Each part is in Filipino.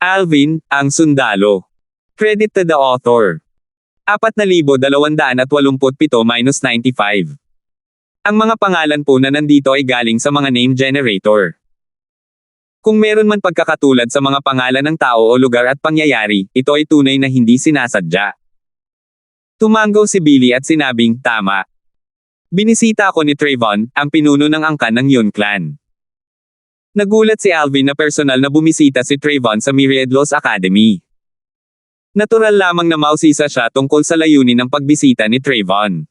Alvin, ang sundalo. Credit to the author. 4,287-95. Ang mga pangalan po na nandito ay galing sa mga name generator. Kung meron man pagkakatulad sa mga pangalan ng tao o lugar at pangyayari, ito ay tunay na hindi sinasadya. Tumango si Billy at sinabing, tama. Binisita ako ni Trayvon, ang pinuno ng angkan ng Yun Clan. Nagulat si Alvin na personal na bumisita si Trayvon sa Myriad Laws Academy. Natural lamang na mausisa siya tungkol sa layunin ng pagbisita ni Trayvon.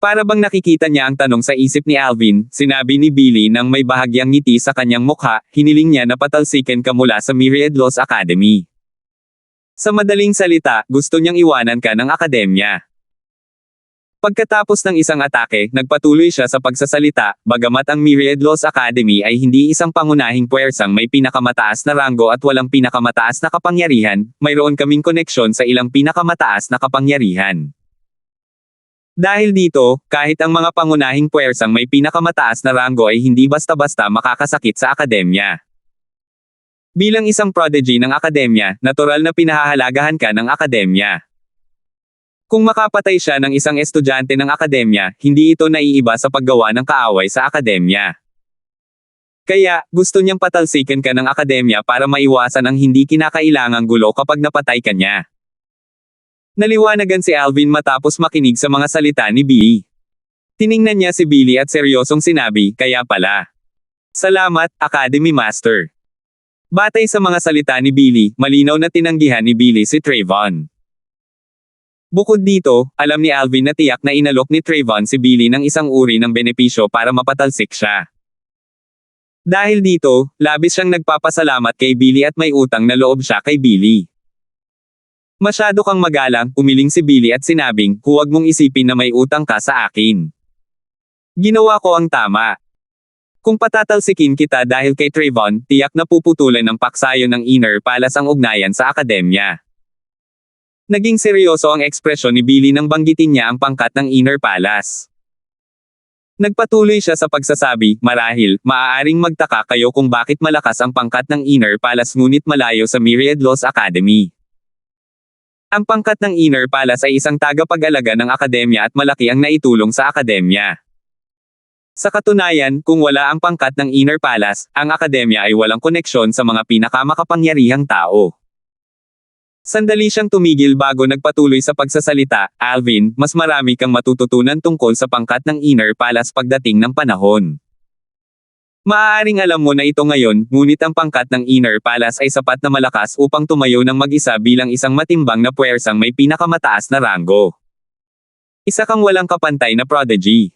Para bang nakikita niya ang tanong sa isip ni Alvin, sinabi ni Billy nang may bahagyang ngiti sa kanyang mukha, hiniling niya na patalsikin ka mula sa Myriad Laws Academy. Sa madaling salita, gusto niyang iwanan ka ng akademya. Pagkatapos ng isang atake, nagpatuloy siya sa pagsasalita, bagamat ang Myriad Laws Academy ay hindi isang pangunahing puwersang may pinakamataas na ranggo at walang pinakamataas na kapangyarihan, mayroon kaming koneksyon sa ilang pinakamataas na kapangyarihan. Dahil dito, kahit ang mga pangunahing puwersang may pinakamataas na ranggo ay hindi basta-basta makakasakit sa akademya. Bilang isang prodigy ng akademya, natural na pinahahalagahan ka ng akademya. Kung makapatay siya ng isang estudyante ng akademya, hindi ito naiiba sa paggawa ng kaaway sa akademya. Kaya, gusto niyang patalsikin ka ng akademya para maiwasan ang hindi kinakailangang gulo kapag napatay ka niya. Naliwanagan si Alvin matapos makinig sa mga salita ni Billy. Tiningnan niya si Billy at seryosong sinabi, kaya pala. Salamat, Academy Master. Batay sa mga salita ni Billy, malinaw na tinanggihan ni Billy si Trayvon. Bukod dito, alam ni Alvin na tiyak na inalok ni Trayvon si Billy ng isang uri ng benepisyo para mapatalsik siya. Dahil dito, labis siyang nagpapasalamat kay Billy at may utang na loob siya kay Billy. Masyado kang magalang, umiling si Billy at sinabing, huwag mong isipin na may utang ka sa akin. Ginawa ko ang tama. Kung patatalsikin kita dahil kay Trayvon, tiyak na puputulan ng paksayo ng Inner Palace ang ugnayan sa akademya. Naging seryoso ang ekspresyon ni Billy nang banggitin niya ang pangkat ng Inner Palace. Nagpatuloy siya sa pagsasabi, marahil, maaaring magtaka kayo kung bakit malakas ang pangkat ng Inner Palace ngunit malayo sa Myriad Laws Academy. Ang pangkat ng Inner Palace ay isang tagapag-alaga ng akademya at malaki ang naitulong sa akademya. Sa katunayan, kung wala ang pangkat ng Inner Palace, ang akademya ay walang koneksyon sa mga pinakamakapangyarihang tao. Sandali siyang tumigil bago nagpatuloy sa pagsasalita, Alvin, mas marami kang matututunan tungkol sa pangkat ng Inner Palace pagdating ng panahon. Maaaring alam mo na ito ngayon, ngunit ang pangkat ng Inner Palace ay sapat na malakas upang tumayo ng mag-isa bilang isang matimbang na puwersang may pinakamataas na ranggo. Isa kang walang kapantay na prodigy.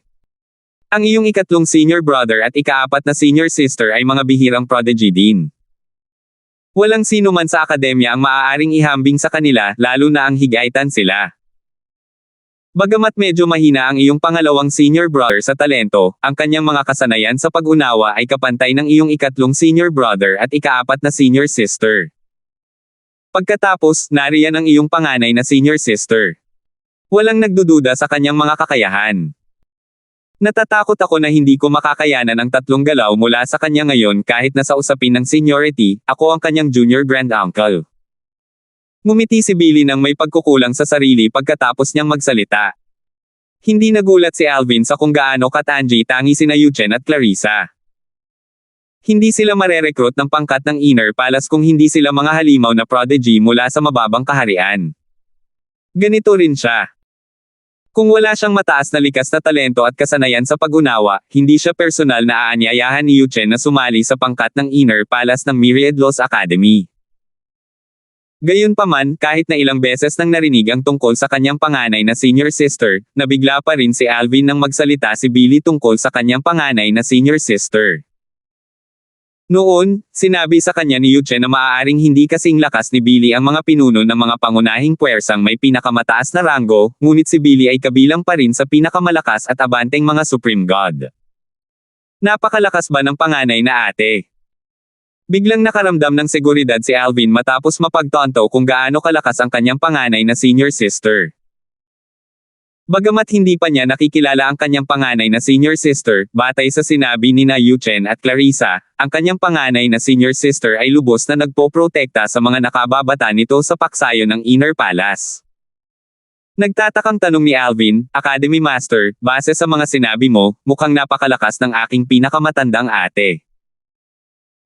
Ang iyong ikatlong senior brother at ikaapat na senior sister ay mga bihirang prodigy din. Walang sino man sa akademya ang maaaring ihambing sa kanila, lalo na ang higaitan sila. Bagamat medyo mahina ang iyong pangalawang senior brother sa talento, ang kanyang mga kasanayan sa pag-unawa ay kapantay ng iyong ikatlong senior brother at ikaapat na senior sister. Pagkatapos, nariyan ang iyong panganay na senior sister. Walang nagdududa sa kanyang mga kakayahan. Natatakot ako na hindi ko makakayanan ang tatlong galaw mula sa kanya ngayon kahit na sa usapin ng seniority, ako ang kanyang junior grand uncle. Ngumiti si Billy nang may pagkukulang sa sarili pagkatapos niyang magsalita. Hindi nagulat si Alvin sa kung gaano katangi tangi sina Yuchen at Clarissa. Hindi sila marerecruit ng pangkat ng Inner Palace kung hindi sila mga halimaw na prodigy mula sa mababang kaharian. Ganito rin siya. Kung wala siyang mataas na likas na talento at kasanayan sa pag-unawa, hindi siya personal na aanyayahan ni Yuchen na sumali sa pangkat ng Inner Palace ng Myriad Laws Academy. Gayunpaman, kahit na ilang beses nang narinig ang tungkol sa kanyang panganay na senior sister, nabigla pa rin si Alvin nang magsalita si Billy tungkol sa kanyang panganay na senior sister. Noon, sinabi sa kanya ni Yuchen na maaaring hindi kasing lakas ni Billy ang mga pinuno ng mga pangunahing puwersang may pinakamataas na ranggo, ngunit si Billy ay kabilang pa rin sa pinakamalakas at abanteng mga Supreme God. Napakalakas ba ng panganay na ate? Biglang nakaramdam ng seguridad si Alvin matapos mapagtanto kung gaano kalakas ang kanyang panganay na senior sister. Bagamat hindi pa niya nakikilala ang kanyang panganay na senior sister, batay sa sinabi ni na Yuchen at Clarissa, ang kanyang panganay na senior sister ay lubos na nagpoprotekta sa mga nakababata nito sa paksayo ng Inner Palace. Nagtatakang tanong ni Alvin, Academy Master, base sa mga sinabi mo, mukhang napakalakas ng aking pinakamatandang ate.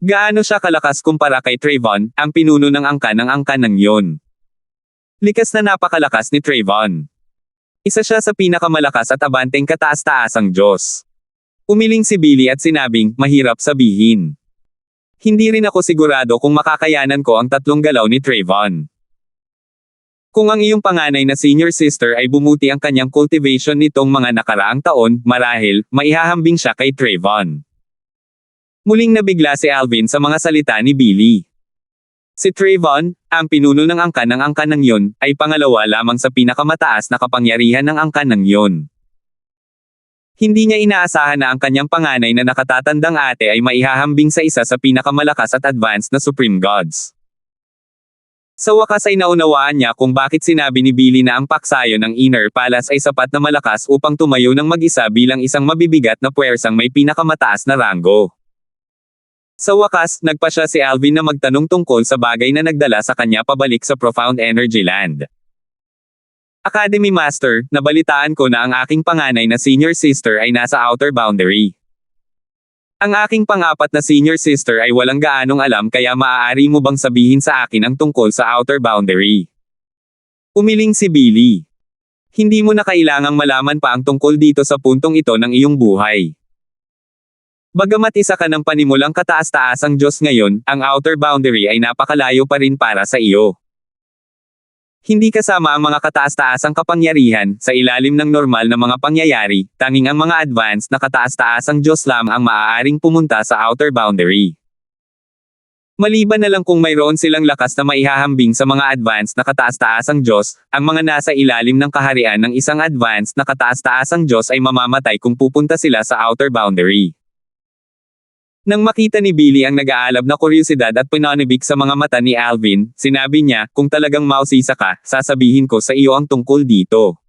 Gaano siya kalakas kumpara kay Trayvon, ang pinuno ng angkan ng yon? Likas na napakalakas ni Trayvon. Isa siya sa pinakamalakas at abanteng kataas-taasang Diyos. Umiling si Billy at sinabing, mahirap sabihin. Hindi rin ako sigurado kung makakayanan ko ang tatlong galaw ni Trayvon. Kung ang iyong panganay na senior sister ay bumuti ang kanyang cultivation nitong mga nakaraang taon, marahil, maihahambing siya kay Trayvon. Muling nabigla si Alvin sa mga salita ni Billy. Si Trayvon, ang pinuno ng angkan ng yon, ay pangalawa lamang sa pinakamataas na kapangyarihan ng angkan ng yon. Hindi niya inaasahan na ang kanyang panganay na nakatatandang ate ay maihahambing sa isa sa pinakamalakas at advanced na Supreme Gods. Sa wakas ay naunawaan niya kung bakit sinabi ni Billy na ang paksayo ng Inner Palace ay sapat na malakas upang tumayo ng mag-isa bilang isang mabibigat na puwersang may pinakamataas na ranggo. Sa wakas, nagpa siya si Alvin na magtanong tungkol sa bagay na nagdala sa kanya pabalik sa Profound Energy Land. Academy Master, nabalitaan ko na ang aking panganay na senior sister ay nasa outer boundary. Ang aking pang-apat na senior sister ay walang gaanong alam kaya maaari mo bang sabihin sa akin ang tungkol sa outer boundary? Umiling si Billy. Hindi mo na kailangang malaman pa ang tungkol dito sa puntong ito ng iyong buhay. Bagamat isa ka ng panimulang kataas-taasang Diyos ngayon, ang outer boundary ay napakalayo pa rin para sa iyo. Hindi kasama ang mga kataas-taasang kapangyarihan, sa ilalim ng normal na mga pangyayari, tanging ang mga advanced na kataas-taasang Diyos lamang ang maaaring pumunta sa outer boundary. Maliban na lang kung mayroon silang lakas na maihahambing sa mga advanced na kataas-taasang Diyos, ang mga nasa ilalim ng kaharian ng isang advanced na kataas-taasang Diyos ay mamamatay kung pupunta sila sa outer boundary. Nang makita ni Billy ang nag-aalab na kuryosidad at pananibik sa mga mata ni Alvin, sinabi niya, kung talagang mausisa ka, sasabihin ko sa iyo ang tungkol dito.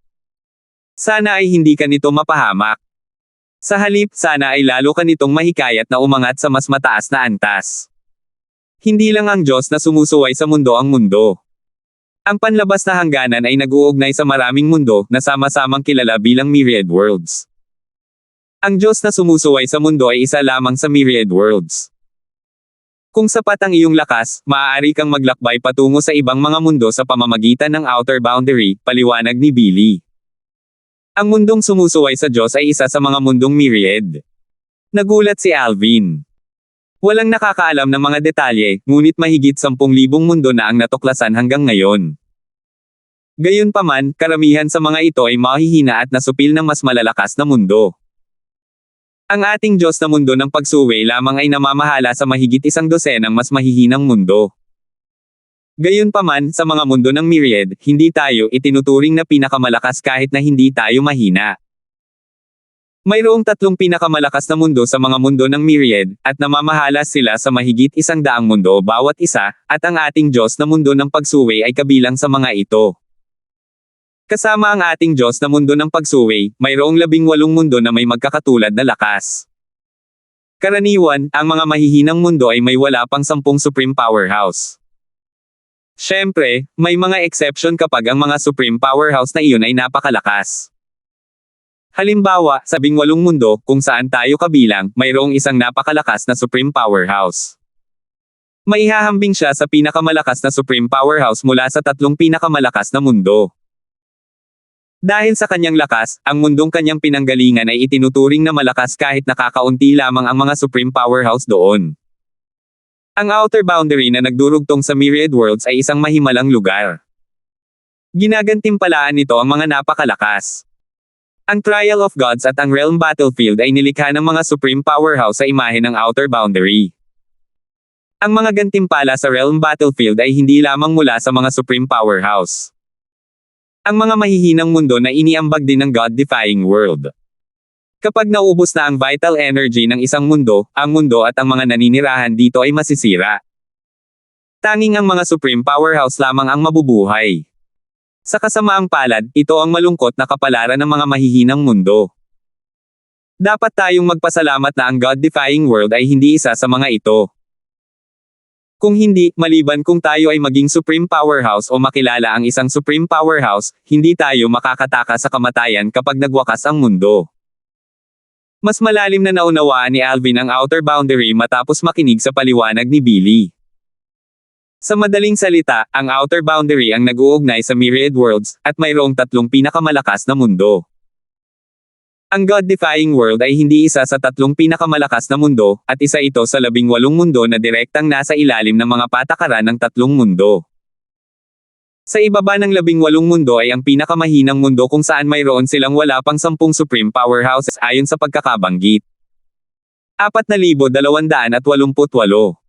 Sana ay hindi ka nito mapahamak. Sa halip, sana ay lalo ka nitong mahikayat na umangat sa mas mataas na antas. Hindi lang ang Diyos na sumusuway sa mundo ang mundo. Ang panlabas na hangganan ay nag-uugnay sa maraming mundo na sama-samang kilala bilang myriad worlds. Ang Diyos na sumusuway sa mundo ay isa lamang sa myriad worlds. Kung sapat ang iyong lakas, maaari kang maglakbay patungo sa ibang mga mundo sa pamamagitan ng outer boundary, paliwanag ni Billy. Ang mundong sumusuway sa Diyos ay isa sa mga mundong myriad. Nagulat si Alvin. Walang nakakaalam ng mga detalye, ngunit mahigit 10,000 mundo na ang natuklasan hanggang ngayon. Gayunpaman, karamihan sa mga ito ay mahihina at nasupil ng mas malalakas na mundo. Ang ating Diyos na mundo ng pagsuway lamang ay namamahala sa mahigit 12 mas mahihinang mundo. Gayunpaman, sa mga mundo ng myriad, hindi tayo itinuturing na pinakamalakas kahit na hindi tayo mahina. Mayroong 3 pinakamalakas na mundo sa mga mundo ng myriad, at namamahala sila sa mahigit 100 mundo bawat isa, at ang ating Diyos na mundo ng pagsuway ay kabilang sa mga ito. Kasama ang ating Diyos na mundo ng pagsuway, mayroong 18 mundo na may magkakatulad na lakas. Karaniwan, ang mga mahihinang mundo ay may wala pang 10 Supreme Powerhouse. Siyempre, may mga exception kapag ang mga Supreme Powerhouse na iyon ay napakalakas. Halimbawa, sa 18 mundo, kung saan tayo kabilang, mayroong isang napakalakas na Supreme Powerhouse. Maihahambing siya sa pinakamalakas na Supreme Powerhouse mula sa 3 pinakamalakas na mundo. Dahil sa kanyang lakas, ang mundong kanyang pinanggalingan ay itinuturing na malakas kahit nakakaunti lamang ang mga Supreme Powerhouse doon. Ang outer boundary na nagdurugtong sa myriad worlds ay isang mahimalang lugar. Ginagantimpalaan nito ang mga napakalakas. Ang Trial of Gods at ang Realm Battlefield ay nilikha ng mga Supreme Powerhouse sa imahe ng outer boundary. Ang mga gantimpala sa Realm Battlefield ay hindi lamang mula sa mga Supreme Powerhouse. Ang mga mahihinang mundo na iniambag din ng God-defying world. Kapag naubos na ang vital energy ng isang mundo, ang mundo at ang mga naninirahan dito ay masisira. Tanging ang mga Supreme Powerhouse lamang ang mabubuhay. Sa kasamaang palad, ito ang malungkot na kapalaran ng mga mahihinang mundo. Dapat tayong magpasalamat na ang God-defying world ay hindi isa sa mga ito. Kung hindi, maliban kung tayo ay maging supreme powerhouse o makilala ang isang supreme powerhouse, hindi tayo makakataka sa kamatayan kapag nagwakas ang mundo. Mas malalim na naunawaan ni Alvin ang outer boundary matapos makinig sa paliwanag ni Billy. Sa madaling salita, ang outer boundary ang nag-uugnay sa myriad worlds, at mayroong tatlong pinakamalakas na mundo. Ang God-defying world ay hindi isa sa tatlong pinakamalakas na mundo, at isa ito sa 18 mundo na direktang nasa ilalim ng mga patakaran ng tatlong mundo. Sa ibaba ng 18 mundo ay ang pinakamahinang mundo kung saan mayroon silang wala pang 10 supreme powerhouses ayon sa pagkakabanggit. 4,288.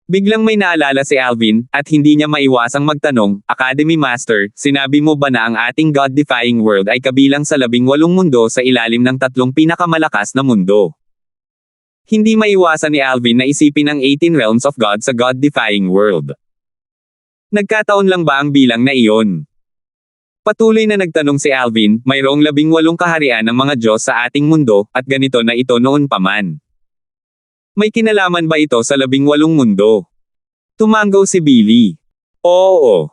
Biglang may naalala si Alvin, at hindi niya maiwasang magtanong, Academy Master, sinabi mo ba na ang ating God-defying world ay kabilang sa 18 mundo sa ilalim ng tatlong pinakamalakas na mundo? Hindi maiwasan ni Alvin na isipin ang 18 realms of God sa God-defying world. Nagkataon lang ba ang bilang na iyon? Patuloy na nagtanong si Alvin, mayroong 18 kaharian ng mga Diyos sa ating mundo, at ganito na ito noon pa man. May kinalaman ba ito sa 18 mundo? Tumanggaw si Billy. Oo.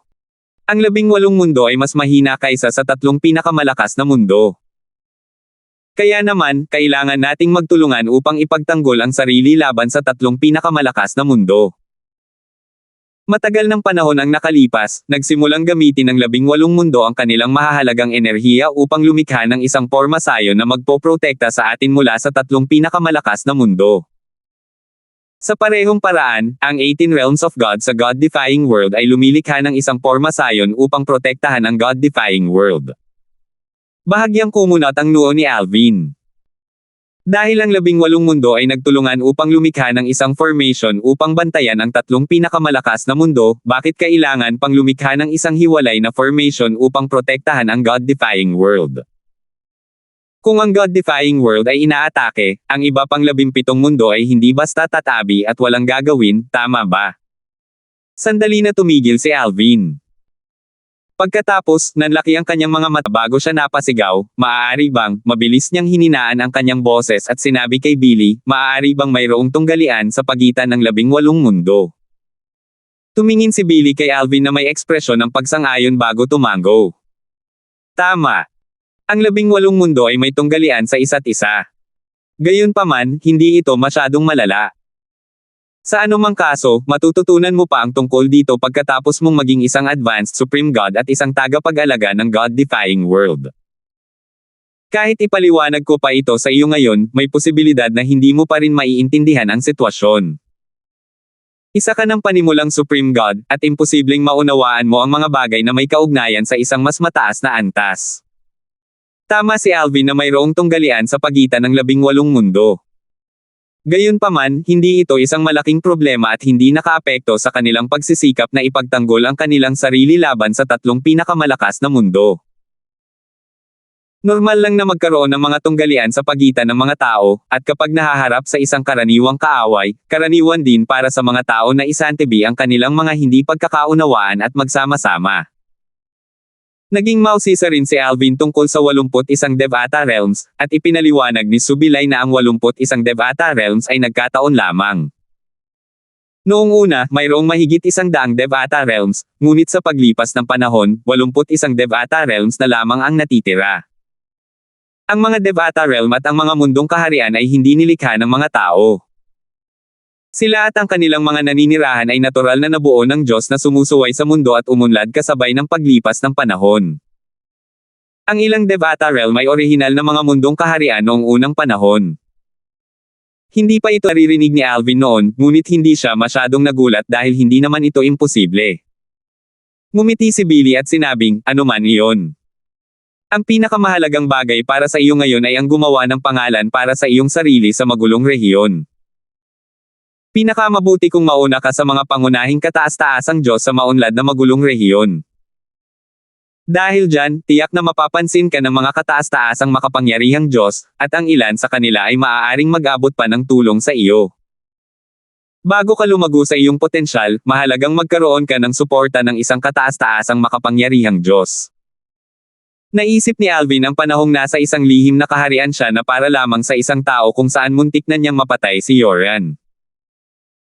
Ang 18 mundo ay mas mahina kaysa sa tatlong pinakamalakas na mundo. Kaya naman, kailangan nating magtulungan upang ipagtanggol ang sarili laban sa tatlong pinakamalakas na mundo. Matagal ng panahon ang nakalipas, nagsimulang gamitin ng 18 mundo ang kanilang mahahalagang enerhiya upang lumikha ng isang pormasayon na magpoprotekta sa atin mula sa tatlong pinakamalakas na mundo. Sa parehong paraan, ang 18 realms of God sa God-defying world ay lumilikha ng isang pormasayon upang protektahan ang God-defying world. Bahagyang kumunat ang noo ni Alvin. Dahil ang 18 mundo ay nagtulungan upang lumikha ng isang formation upang bantayan ang tatlong pinakamalakas na mundo, bakit kailangan pang lumikha ng isang hiwalay na formation upang protektahan ang God-defying world? Kung ang God-defying world ay inaatake, ang iba pang 17 mundo ay hindi basta tatabi at walang gagawin, tama ba? Sandali na tumigil si Alvin. Pagkatapos, nanlaki ang kanyang mga mata bago siya napasigaw, maaari bang, mabilis niyang hininaan ang kanyang boses at sinabi kay Billy, maaari bang mayroong tunggalian sa pagitan ng 18 mundo? Tumingin si Billy kay Alvin na may ekspresyon ng pagsang-ayon bago tumango. Tama. Ang 18 mundo ay may tunggalian sa isa't isa. Gayunpaman, hindi ito masyadong malala. Sa anumang kaso, matututunan mo pa ang tungkol dito pagkatapos mong maging isang advanced Supreme God at isang tagapag-alaga ng God-defying world. Kahit ipaliwanag ko pa ito sa iyo ngayon, may posibilidad na hindi mo pa rin maiintindihan ang sitwasyon. Isa ka ng panimulang Supreme God, at imposibleng maunawaan mo ang mga bagay na may kaugnayan sa isang mas mataas na antas. Tama si Alvin na mayroong tunggalian sa pagitan ng 18 mundo. Gayunpaman, hindi ito isang malaking problema at hindi nakaapekto sa kanilang pagsisikap na ipagtanggol ang kanilang sarili laban sa tatlong pinakamalakas na mundo. Normal lang na magkaroon ng mga tunggalian sa pagitan ng mga tao, at kapag nahaharap sa isang karaniwang kaaway, karaniwan din para sa mga tao na isantabi ang kanilang mga hindi pagkakaunawaan at magsama-sama. Naging mausisa rin si Alvin tungkol sa 81 Devata Realms, at ipinaliwanag ni Subilay na ang 81 Devata Realms ay nagkataon lamang. Noong una, mayroong mahigit 100 Devata Realms, ngunit sa paglipas ng panahon, 81 Devata Realms na lamang ang natitira. Ang mga Devata Realm at ang mga mundong kaharian ay hindi nilikha ng mga tao. Sila at ang kanilang mga naninirahan ay natural na nabuo ng Diyos na sumusuway sa mundo at umunlad kasabay ng paglipas ng panahon. Ang ilang Devata Realm ay orihinal na mga mundong kaharian noong unang panahon. Hindi pa ito naririnig ni Alvin noon, ngunit hindi siya masyadong nagulat dahil hindi naman ito imposible. Ngumiti si Billy at sinabing, ano man iyon. Ang pinakamahalagang bagay para sa iyo ngayon ay ang gumawa ng pangalan para sa iyong sarili sa magulong rehiyon. Pinakamabuti kung mauna ka sa mga pangunahing kataas-taasang Diyos sa maunlad na magulong rehiyon. Dahil dyan, tiyak na mapapansin ka ng mga kataas-taasang makapangyarihang Diyos, at ang ilan sa kanila ay maaaring mag-abot pa ng tulong sa iyo. Bago ka lumago sa iyong potensyal, mahalagang magkaroon ka ng suporta ng isang kataas-taasang makapangyarihang Diyos. Naisip ni Alvin ang panahong nasa isang lihim na kaharian siya na para lamang sa isang tao kung saan muntik na niyang mapatay si Yoren.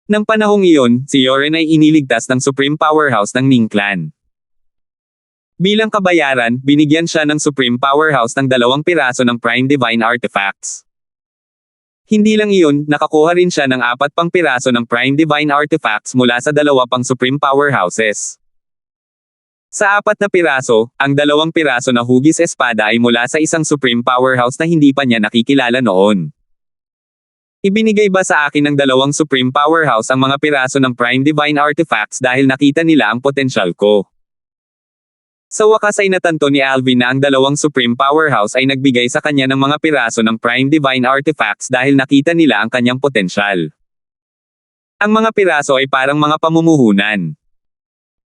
Nang panahong iyon, si Yoren ay iniligtas ng Supreme Powerhouse ng Ning Clan. Bilang kabayaran, binigyan siya ng Supreme Powerhouse ng 2 piraso ng Prime Divine Artifacts. Hindi lang iyon, nakakuha rin siya ng 4 pang piraso ng Prime Divine Artifacts mula sa 2 pang Supreme Powerhouses. Sa 4 na piraso, ang 2 piraso na hugis espada ay mula sa isang Supreme Powerhouse na hindi pa niya nakikilala noon. Ibinigay ba sa akin ng 2 Supreme Powerhouse ang mga piraso ng Prime Divine Artifacts dahil nakita nila ang potensyal ko? Sa wakas ay natanto ni Alvin na ang 2 Supreme Powerhouse ay nagbigay sa kanya ng mga piraso ng Prime Divine Artifacts dahil nakita nila ang kanyang potensyal. Ang mga piraso ay parang mga pamumuhunan.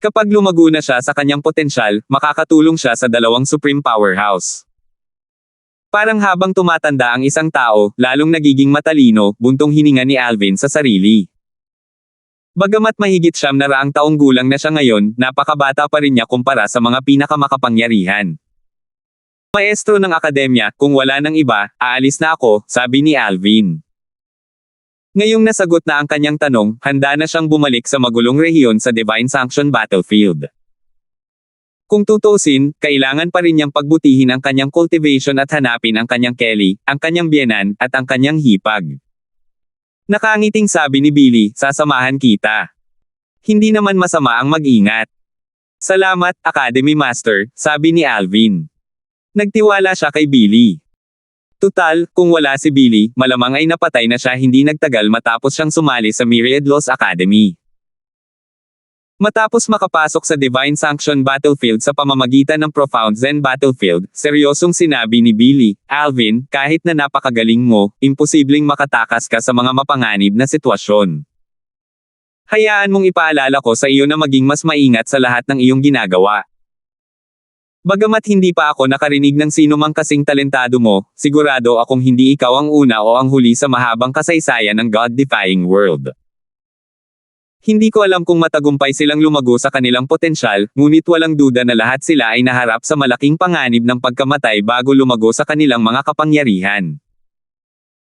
Kapag lumago na siya sa kanyang potensyal, makakatulong siya sa 2 Supreme Powerhouse. Parang habang tumatanda ang isang tao, lalong nagiging matalino, buntong hininga ni Alvin sa sarili. Bagamat mahigit 900 taong gulang na siya ngayon, napakabata pa rin niya kumpara sa mga pinakamakapangyarihan. Maestro ng akademya, kung wala nang iba, aalis na ako, sabi ni Alvin. Ngayong nasagot na ang kanyang tanong, handa na siyang bumalik sa magulong rehiyon sa Divine Sanction Battlefield. Kung tutuusin, kailangan pa rin niyang pagbutihin ang kanyang cultivation at hanapin ang kanyang Kelly, ang kanyang biyenan, at ang kanyang hipag. Nakangiting sabi ni Billy, sasamahan kita. Hindi naman masama ang mag-ingat. Salamat, Academy Master, sabi ni Alvin. Nagtiwala siya kay Billy. Tutal, kung wala si Billy, malamang ay napatay na siya hindi nagtagal matapos siyang sumali sa Myriad Lost Academy. Matapos makapasok sa Divine Sanction Battlefield sa pamamagitan ng Profound Zen Battlefield, seryosong sinabi ni Billy, Alvin, kahit na napakagaling mo, imposibleng makatakas ka sa mga mapanganib na sitwasyon. Hayaan mong ipaalala ko sa iyo na maging mas maingat sa lahat ng iyong ginagawa. Bagamat hindi pa ako nakarinig ng sino mang kasing talentado mo, sigurado akong hindi ikaw ang una o ang huli sa mahabang kasaysayan ng God-defying world. Hindi ko alam kung matagumpay silang lumago sa kanilang potensyal, ngunit walang duda na lahat sila ay naharap sa malaking panganib ng pagkamatay bago lumago sa kanilang mga kapangyarihan.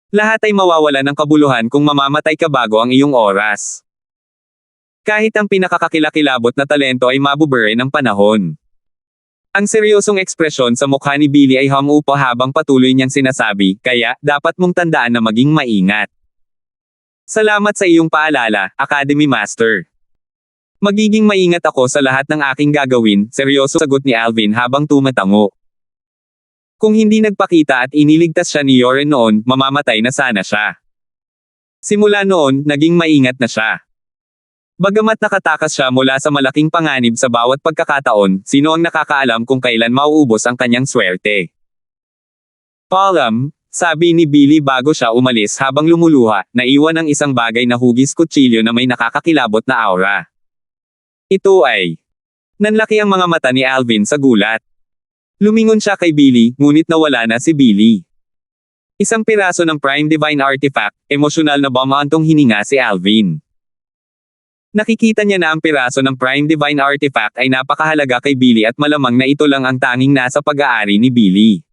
Lahat ay mawawala ng kabuluhan kung mamamatay ka bago ang iyong oras. Kahit ang pinakakakilakilabot na talento ay mabubure ng panahon. Ang seryosong ekspresyon sa mukha ni Billy ay humupa habang patuloy niyang sinasabi, kaya, dapat mong tandaan na maging maingat. Salamat sa iyong paalala, Academy Master. Magiging maingat ako sa lahat ng aking gagawin, seryoso sagot ni Alvin habang tumatango. Kung hindi nagpakita at iniligtas siya ni Yoren noon, mamamatay na sana siya. Simula noon, naging maingat na siya. Bagamat nakatakas siya mula sa malaking panganib sa bawat pagkakataon, sino ang nakakaalam kung kailan mauubos ang kanyang swerte? Palam, sabi ni Billy bago siya umalis habang lumuluha, naiwan ang isang bagay na hugis kutsilyo na may nakakakilabot na aura. Ito ay... Nanlaki ang mga mata ni Alvin sa gulat. Lumingon siya kay Billy, ngunit nawala na si Billy. Isang piraso ng Prime Divine Artifact, emosyonal na bumantong hininga si Alvin. Nakikita niya na ang piraso ng Prime Divine Artifact ay napakahalaga kay Billy at malamang na ito lang ang tanging nasa pag-aari ni Billy.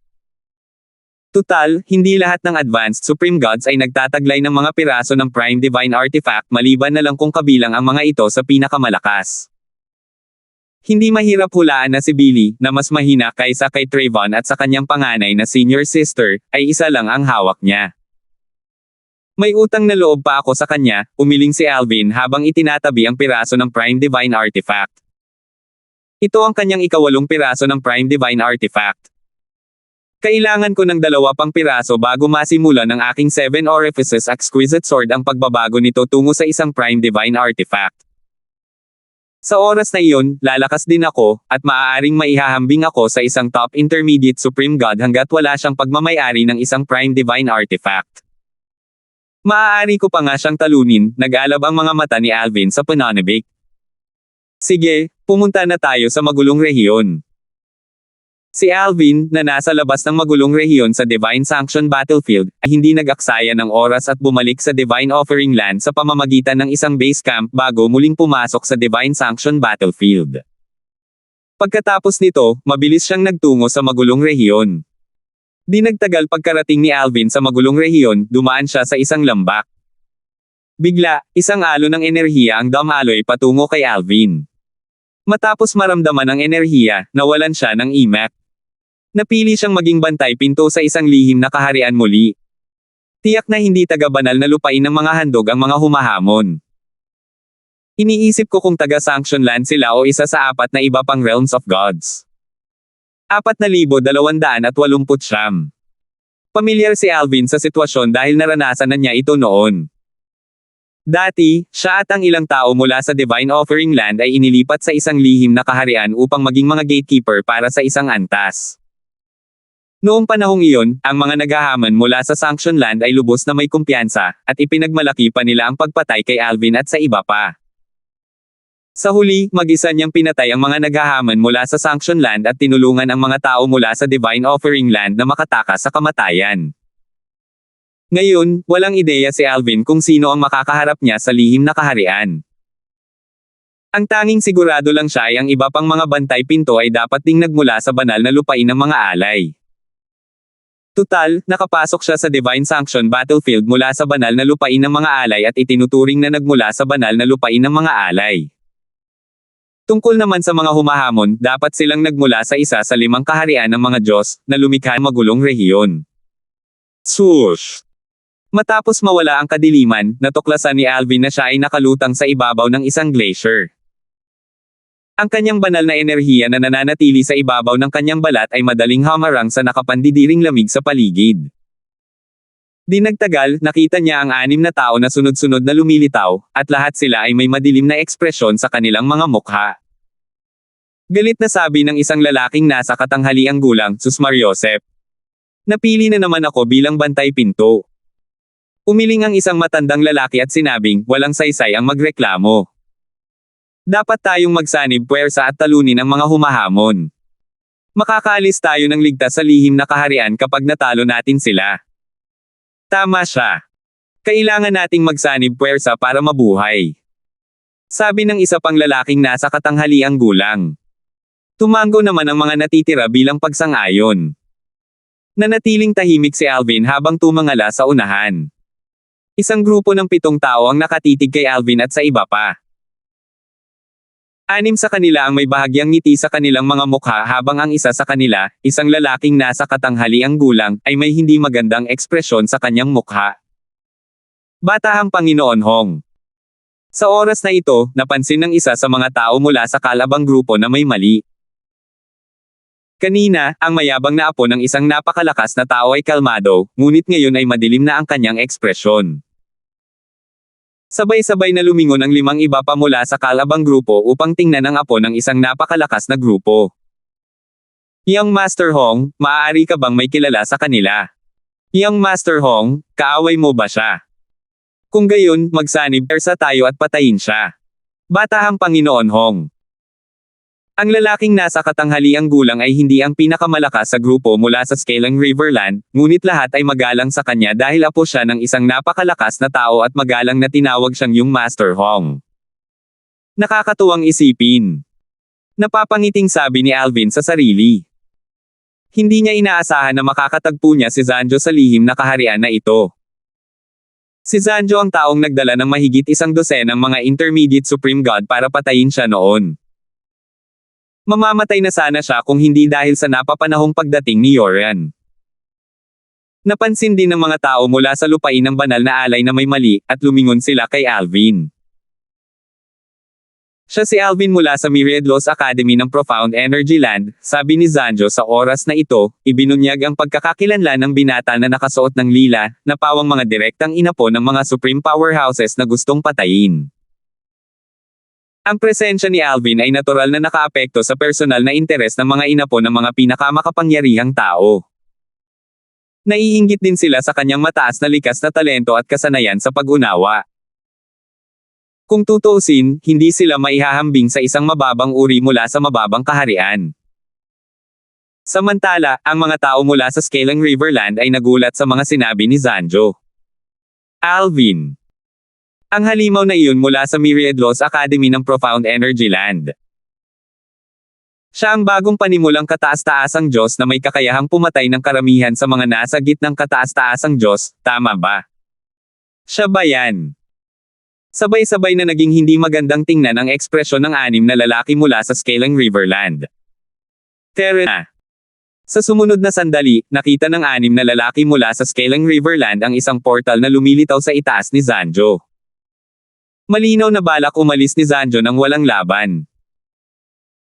Tutal, hindi lahat ng Advanced Supreme Gods ay nagtataglay ng mga piraso ng Prime Divine Artifact maliban na lang kung kabilang ang mga ito sa pinakamalakas. Hindi mahirap hulaan na si Billy, na mas mahina kaysa kay Trayvon at sa kanyang panganay na senior sister, ay isa lang ang hawak niya. May utang na loob pa ako sa kanya, umiling si Alvin habang itinatabi ang piraso ng Prime Divine Artifact. Ito ang kanyang ika-8 piraso ng Prime Divine Artifact. Kailangan ko ng 2 pang piraso bago masimulan ng aking 7 Orifices Exquisite Sword ang pagbabago nito tungo sa isang Prime Divine Artifact. Sa oras na iyon, lalakas din ako, at maaaring maihahambing ako sa isang Top Intermediate Supreme God hanggat wala siyang pagmamayari ng isang Prime Divine Artifact. Maaari ko pa nga siyang talunin, nag-alab ang mga mata ni Alvin sa pananabik. Sige, pumunta na tayo sa magulong rehiyon. Si Alvin, na nasa labas ng magulong rehiyon sa Divine Sanction Battlefield, ay hindi nag-aksaya ng oras at bumalik sa Divine Offering Land sa pamamagitan ng isang base camp bago muling pumasok sa Divine Sanction Battlefield. Pagkatapos nito, mabilis siyang nagtungo sa magulong rehiyon. Di nagtagal pagkarating ni Alvin sa magulong rehiyon, dumaan siya sa isang lambak. Bigla, isang alon ng enerhiya ang dumaloy patungo kay Alvin. Matapos maramdaman ang enerhiya, nawalan siya ng imak. Napili siyang maging bantay pinto sa isang lihim na kaharian muli. Tiyak na hindi taga-banal na lupain ng mga handog ang mga humahamon. Iniisip ko kung taga-sanction land sila o isa sa apat na iba pang realms of gods. 4,289. Pamilyar si Alvin sa sitwasyon dahil naranasan na niya ito noon. Dati, siya at ang ilang tao mula sa Divine Offering Land ay inilipat sa isang lihim na kaharian upang maging mga gatekeeper para sa isang antas. Noong panahong iyon, ang mga naghahaman mula sa Sanction Land ay lubos na may kumpiyansa, at ipinagmalaki pa nila ang pagpatay kay Alvin at sa iba pa. Sa huli, mag-isa niyang pinatay ang mga naghahaman mula sa Sanction Land at tinulungan ang mga tao mula sa Divine Offering Land na makatakas sa kamatayan. Ngayon, walang ideya si Alvin kung sino ang makakaharap niya sa lihim na kaharian. Ang tanging sigurado lang siya ay ang iba pang mga bantay pinto ay dapat ding nagmula sa banal na lupain ng mga alay. Tutal, nakapasok siya sa Divine Sanction Battlefield mula sa banal na lupain ng mga alay at itinuturing na nagmula sa banal na lupain ng mga alay. Tungkol naman sa mga humahamon, dapat silang nagmula sa isa sa 5 kaharian ng mga Diyos, na lumikha ng magulong rehiyon. Swoosh! Matapos mawala ang kadiliman, natuklasan ni Alvin na siya ay nakalutang sa ibabaw ng isang glacier. Ang kanyang banal na enerhiya na nananatili sa ibabaw ng kanyang balat ay madaling hamarang sa nakapandidiring lamig sa paligid. Di nagtagal, nakita niya ang 6 na tao na sunod-sunod na lumilitaw, at lahat sila ay may madilim na ekspresyon sa kanilang mga mukha. Galit na sabi ng isang lalaking nasa katanghaliang gulang, "Sus Mariosep. Napili na naman ako bilang bantay pinto." Umiling ang isang matandang lalaki at sinabing, "Walang saysay ang magreklamo. Dapat tayong magsanib puwersa at talunin ang mga humahamon. Makakaalis tayo ng ligtas sa lihim na kaharian kapag natalo natin sila." Tama siya. Kailangan nating magsanib puwersa para mabuhay. Sabi ng isa pang lalaking nasa katanghaliang gulang. Tumango naman ang mga natitira bilang pagsang-ayon. Nanatiling tahimik si Alvin habang tumangala sa unahan. Isang grupo ng 7 tao ang nakatitig kay Alvin at sa iba pa. 6 sa kanila ang may bahagyang ngiti sa kanilang mga mukha habang ang isa sa kanila, isang lalaking nasa katanghaliang gulang, ay may hindi magandang ekspresyon sa kanyang mukha. Batahang Panginoon Hong. Sa oras na ito, napansin ng isa sa mga tao mula sa kalabang grupo na may mali. Kanina, ang mayabang na apo ng isang napakalakas na tao ay kalmado, ngunit ngayon ay madilim na ang kanyang ekspresyon. Sabay-sabay na lumingon ang 5 iba pa mula sa kalabang grupo upang tingnan ang apo ng isang napakalakas na grupo. Young Master Hong, maaari ka bang may kilala sa kanila? Young Master Hong, kaaway mo ba siya? Kung gayon, magsanib sa tayo at patayin siya. Batahang Panginoon Hong. Ang lalaking nasa katanghaliang gulang ay hindi ang pinakamalakas sa grupo mula sa Scalang Riverland, ngunit lahat ay magalang sa kanya dahil apo siya ng isang napakalakas na tao at magalang na tinawag siyang yung Master Hong. Nakakatuwang isipin. Napapangiting sabi ni Alvin sa sarili. Hindi niya inaasahan na makakatagpo niya si Zanjo sa lihim na kaharian na ito. Si Zanjo ang taong nagdala ng mahigit 12 mga Intermediate Supreme God para patayin siya noon. Mamamatay na sana siya kung hindi dahil sa napapanahong pagdating ni Yorian. Napansin din ng mga tao mula sa lupain ng banal na alay na may mali, at lumingon sila kay Alvin. Siya si Alvin mula sa Myriad Laws Academy ng Profound Energy Land, sabi ni Zanjo sa oras na ito, ibinunyag ang pagkakakilanlan ng binata na nakasuot ng lila, na pawang mga direktang inapo ng mga supreme powerhouses na gustong patayin. Ang presensya ni Alvin ay natural na nakaapekto sa personal na interes ng mga inapo ng mga pinakamakapangyarihang tao. Naiinggit din sila sa kanyang mataas na likas na talento at kasanayan sa pag-unawa. Kung tutuusin, hindi sila maihahambing sa isang mababang uri mula sa mababang kaharian. Samantala, ang mga tao mula sa Scaling Riverland ay nagulat sa mga sinabi ni Zanjo. Alvin. Ang halimaw na iyon mula sa Myriad Laws Academy ng Profound Energy Land. Siya ang bagong panimulang kataas-taasang Diyos na may kakayahang pumatay ng karamihan sa mga nasa gitnang kataas-taasang Diyos, tama ba? Siya ba yan? Sabay-sabay na naging hindi magandang tingnan ang ekspresyon ng anim na lalaki mula sa Scaling Riverland. Terra. Sa sumunod na sandali, nakita ng anim na lalaki mula sa Scaling Riverland ang isang portal na lumilitaw sa itaas ni Zanjo. Malinaw na balak umalis ni Zanjo nang walang laban.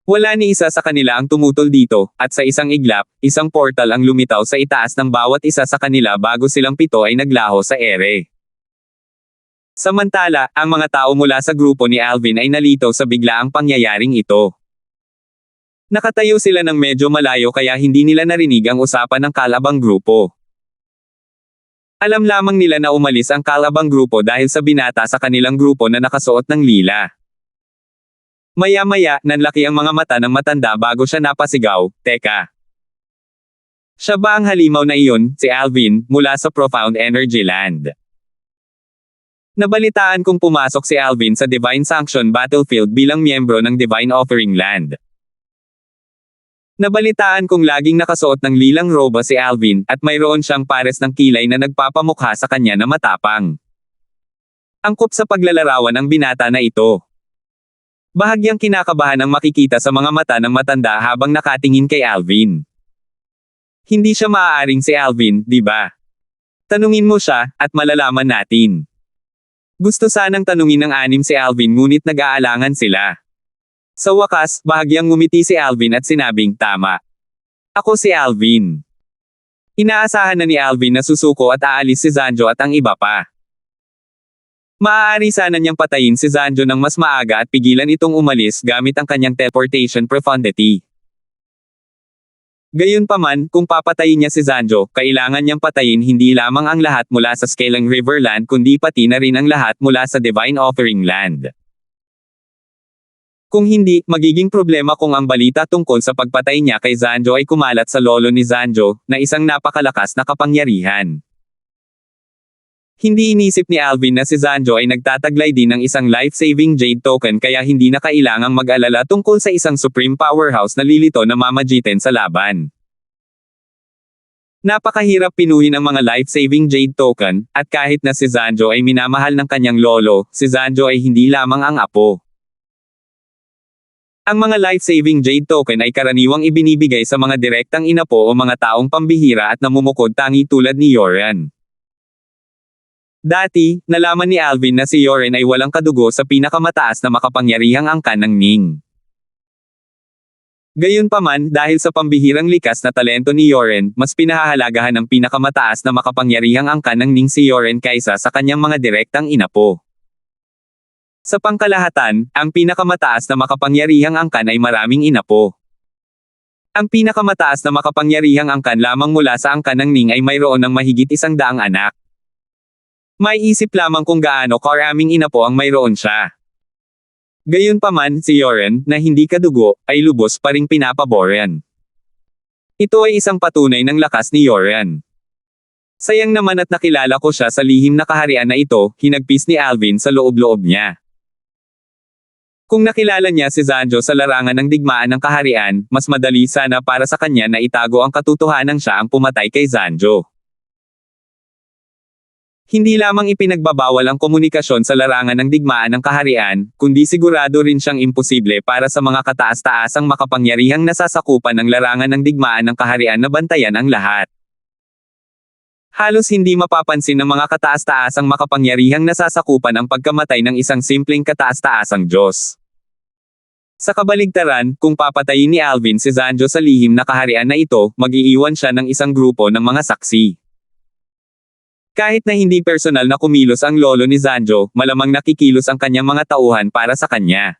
Wala ni isa sa kanila ang tumutol dito, at sa isang iglap, isang portal ang lumitaw sa itaas ng bawat isa sa kanila bago silang pito ay naglaho sa ere. Samantala, ang mga tao mula sa grupo ni Alvin ay nalito sa biglaang pangyayaring ito. Nakatayo sila ng medyo malayo kaya hindi nila narinig ang usapan ng kalabang grupo. Alam lamang nila na umalis ang kalabang grupo dahil sa binata sa kanilang grupo na nakasuot ng lila. Maya-maya, nanlaki ang mga mata ng matanda bago siya napasigaw, "Teka! Siya ba ang halimaw na iyon, si Alvin, mula sa Profound Energy Land?" Nabalitaan kong pumasok si Alvin sa Divine Sanction Battlefield bilang miyembro ng Divine Offering Land. Nabalitaan kong laging nakasuot ng lilang roba si Alvin, at mayroon siyang pares ng kilay na nagpapamukha sa kanya na matapang. Angkop sa paglalarawan ang binata na ito. Bahagyang kinakabahan ang makikita sa mga mata ng matanda habang nakatingin kay Alvin. Hindi siya maaaring si Alvin, di ba? Tanungin mo siya, at malalaman natin. Gusto sanang tanungin ng anim si Alvin ngunit nag-aalangan sila. Sa wakas, bahagyang ngumiti si Alvin at sinabing, "Tama. Ako si Alvin." Inaasahan na ni Alvin na susuko at aalis si Zanjo at ang iba pa. Maaari sana niyang patayin si Zanjo ng mas maaga at pigilan itong umalis gamit ang kanyang teleportation profundity. Gayunpaman, kung papatayin niya si Zanjo, kailangan niyang patayin hindi lamang ang lahat mula sa Scaling Riverland kundi pati na rin ang lahat mula sa Divine Offering Land. Kung hindi, magiging problema kung ang balita tungkol sa pagpatay niya kay Zanjo ay kumalat sa lolo ni Zanjo, na isang napakalakas na kapangyarihan. Hindi inisip ni Alvin na si Zanjo ay nagtataglay din ng isang life-saving Jade token kaya hindi na kailangang mag-alala tungkol sa isang supreme powerhouse na lilito na mamagitan sa laban. Napakahirap pinuhin ang mga life-saving Jade token, at kahit na si Zanjo ay minamahal ng kanyang lolo, si Zanjo ay hindi lamang ang apo. Ang mga life-saving Jade token ay karaniwang ibinibigay sa mga direktang inapo o mga taong pambihira at namumukod tangi tulad ni Yoren. Dati, nalaman ni Alvin na si Yoren ay walang kadugo sa pinakamataas na makapangyarihang angkan ng Ning. Gayunpaman, dahil sa pambihirang likas na talento ni Yoren, mas pinahahalagahan ng pinakamataas na makapangyarihang angkan ng Ning si Yoren kaysa sa kanyang mga direktang inapo. Sa pangkalahatan, ang pinakamataas na makapangyarihang angkan ay maraming inapo. Ang pinakamataas na makapangyarihang angkan lamang mula sa angkan ng Ning ay mayroon ng mahigit 100 anak. May isip lamang kung gaano karaming inapo ang mayroon siya. Gayunpaman, si Yoren, na hindi kadugo, ay lubos pa ring pinapaboran. Ito ay isang patunay ng lakas ni Yoren. Sayang naman at nakilala ko siya sa lihim na kaharian na ito, hinagpis ni Alvin sa loob-loob niya. Kung nakilala niya si Zanjo sa larangan ng digmaan ng kaharian, mas madali sana para sa kanya na itago ang katotohanan siya ang pumatay kay Zanjo. Hindi lamang ipinagbabawal ang komunikasyon sa larangan ng digmaan ng kaharian, kundi sigurado rin siyang imposible para sa mga kataas-taasang makapangyarihang nasasakupan ng larangan ng digmaan ng kaharian na bantayan ang lahat. Halos hindi mapapansin ng mga kataas-taasang makapangyarihang nasasakupan ang pagkamatay ng isang simpleng kataas-taasang Diyos. Sa kabaligtaran, kung papatayin ni Alvin si Zanjo sa lihim na kaharian na ito, mag-iiwan siya ng isang grupo ng mga saksi. Kahit na hindi personal na kumilos ang lolo ni Zanjo, malamang nakikilos ang kanyang mga tauhan para sa kanya.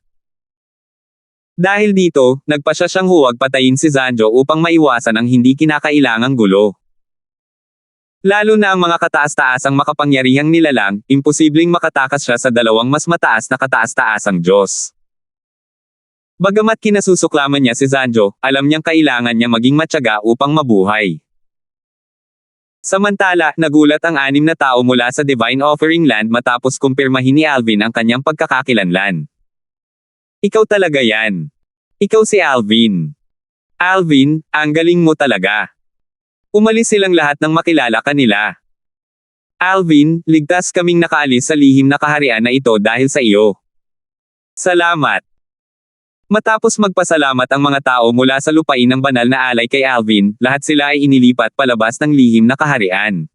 Dahil dito, nagpasya siyang huwag patayin si Zanjo upang maiwasan ang hindi kinakailangang gulo. Lalo na ang mga kataas-taasang makapangyarihang nilalang, imposibleng makatakas siya sa dalawang mas mataas na kataas-taasang Diyos. Bagamat kinasusuklaman niya si Zanjo, alam niyang kailangan niya maging matyaga upang mabuhay. Samantala, nagulat ang 6 na tao mula sa Divine Offering Land matapos kumpirmahin ni Alvin ang kanyang pagkakakilanlan. Ikaw talaga yan. Ikaw si Alvin. Alvin, ang galing mo talaga. Umalis silang lahat nang makilala kanila. Alvin, ligtas kaming nakaalis sa lihim na kaharian na ito dahil sa iyo. Salamat. Matapos magpasalamat ang mga tao mula sa lupain ng banal na alay kay Alvin, lahat sila ay inilipat palabas ng lihim na kaharian.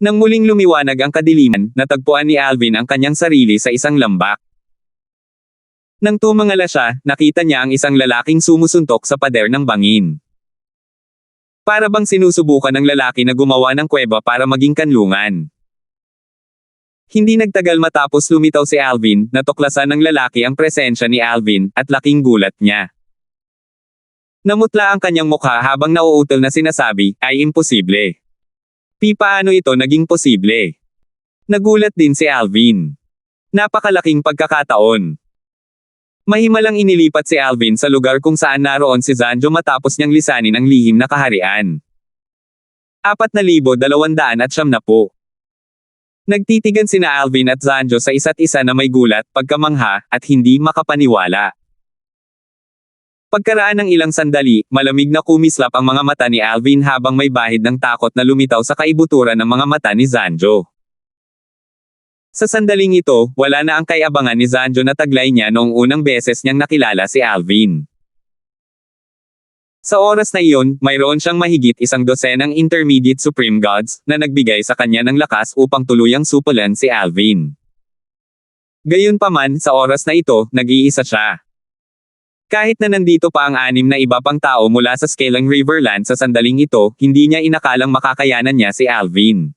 Nang muling lumiwanag ang kadiliman, natagpuan ni Alvin ang kanyang sarili sa isang lambak. Nang tumangala siya, nakita niya ang isang lalaking sumusuntok sa pader ng bangin. Para bang sinusubukan ng lalaki na gumawa ng kuweba para maging kanlungan. Hindi nagtagal matapos lumitaw si Alvin, natuklasan ng lalaki ang presensya ni Alvin, at laking gulat niya. Namutla ang kanyang mukha habang nauutol na sinasabi, ay imposible. Paano ito naging posible? Nagulat din si Alvin. Napakalaking pagkakataon. Mahimalang inilipat si Alvin sa lugar kung saan naroon si Zanjo matapos niyang lisanin ang lihim na kaharian. 4,270. Nagtitigan sina Alvin at Zanjo sa isa't isa na may gulat, pagkamangha, at hindi makapaniwala. Pagkaraan ng ilang sandali, malamig na kumislap ang mga mata ni Alvin habang may bahid ng takot na lumitaw sa kaibuturan ng mga mata ni Zanjo. Sa sandaling ito, wala na ang kaabangan ni Zanjo na taglay niya noong unang beses niyang nakilala si Alvin. Sa oras na iyon, mayroon siyang mahigit 100 intermediate supreme gods na nagbigay sa kanya ng lakas upang tuluyang supulan si Alvin. Gayunpaman, sa oras na ito, nag-iisa siya. Kahit na nandito pa ang 6 na iba pang tao mula sa Scalang Riverland sa sandaling ito, hindi niya inakalang makakayanan niya si Alvin.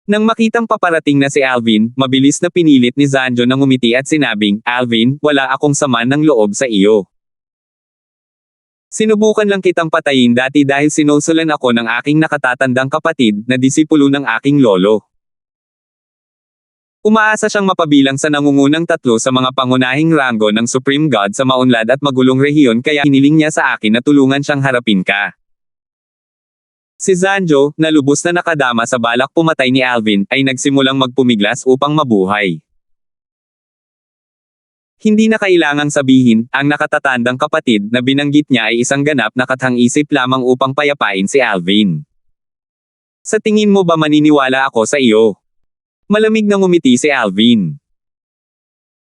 Nang makitang paparating na si Alvin, mabilis na pinilit ni Zanjo na ngumiti at sinabing, Alvin, wala akong sama ng loob sa iyo. Sinubukan lang kitang patayin dati dahil sinusulan ako ng aking nakatatandang kapatid na disipulo ng aking lolo. Umaasa siyang mapabilang sa nangungunang 3 sa mga pangunahing ranggo ng Supreme God sa maunlad at magulong rehiyon kaya hiniling niya sa akin na tulungan siyang harapin ka. Si Zanjo, na lubos na nakadama sa balak pumatay ni Alvin, ay nagsimulang magpumiglas upang mabuhay. Hindi na kailangang sabihin, ang nakatatandang kapatid na binanggit niya ay isang ganap na kathang-isip lamang upang payapain si Alvin. Sa tingin mo ba maniniwala ako sa iyo? Malamig na ngumiti si Alvin.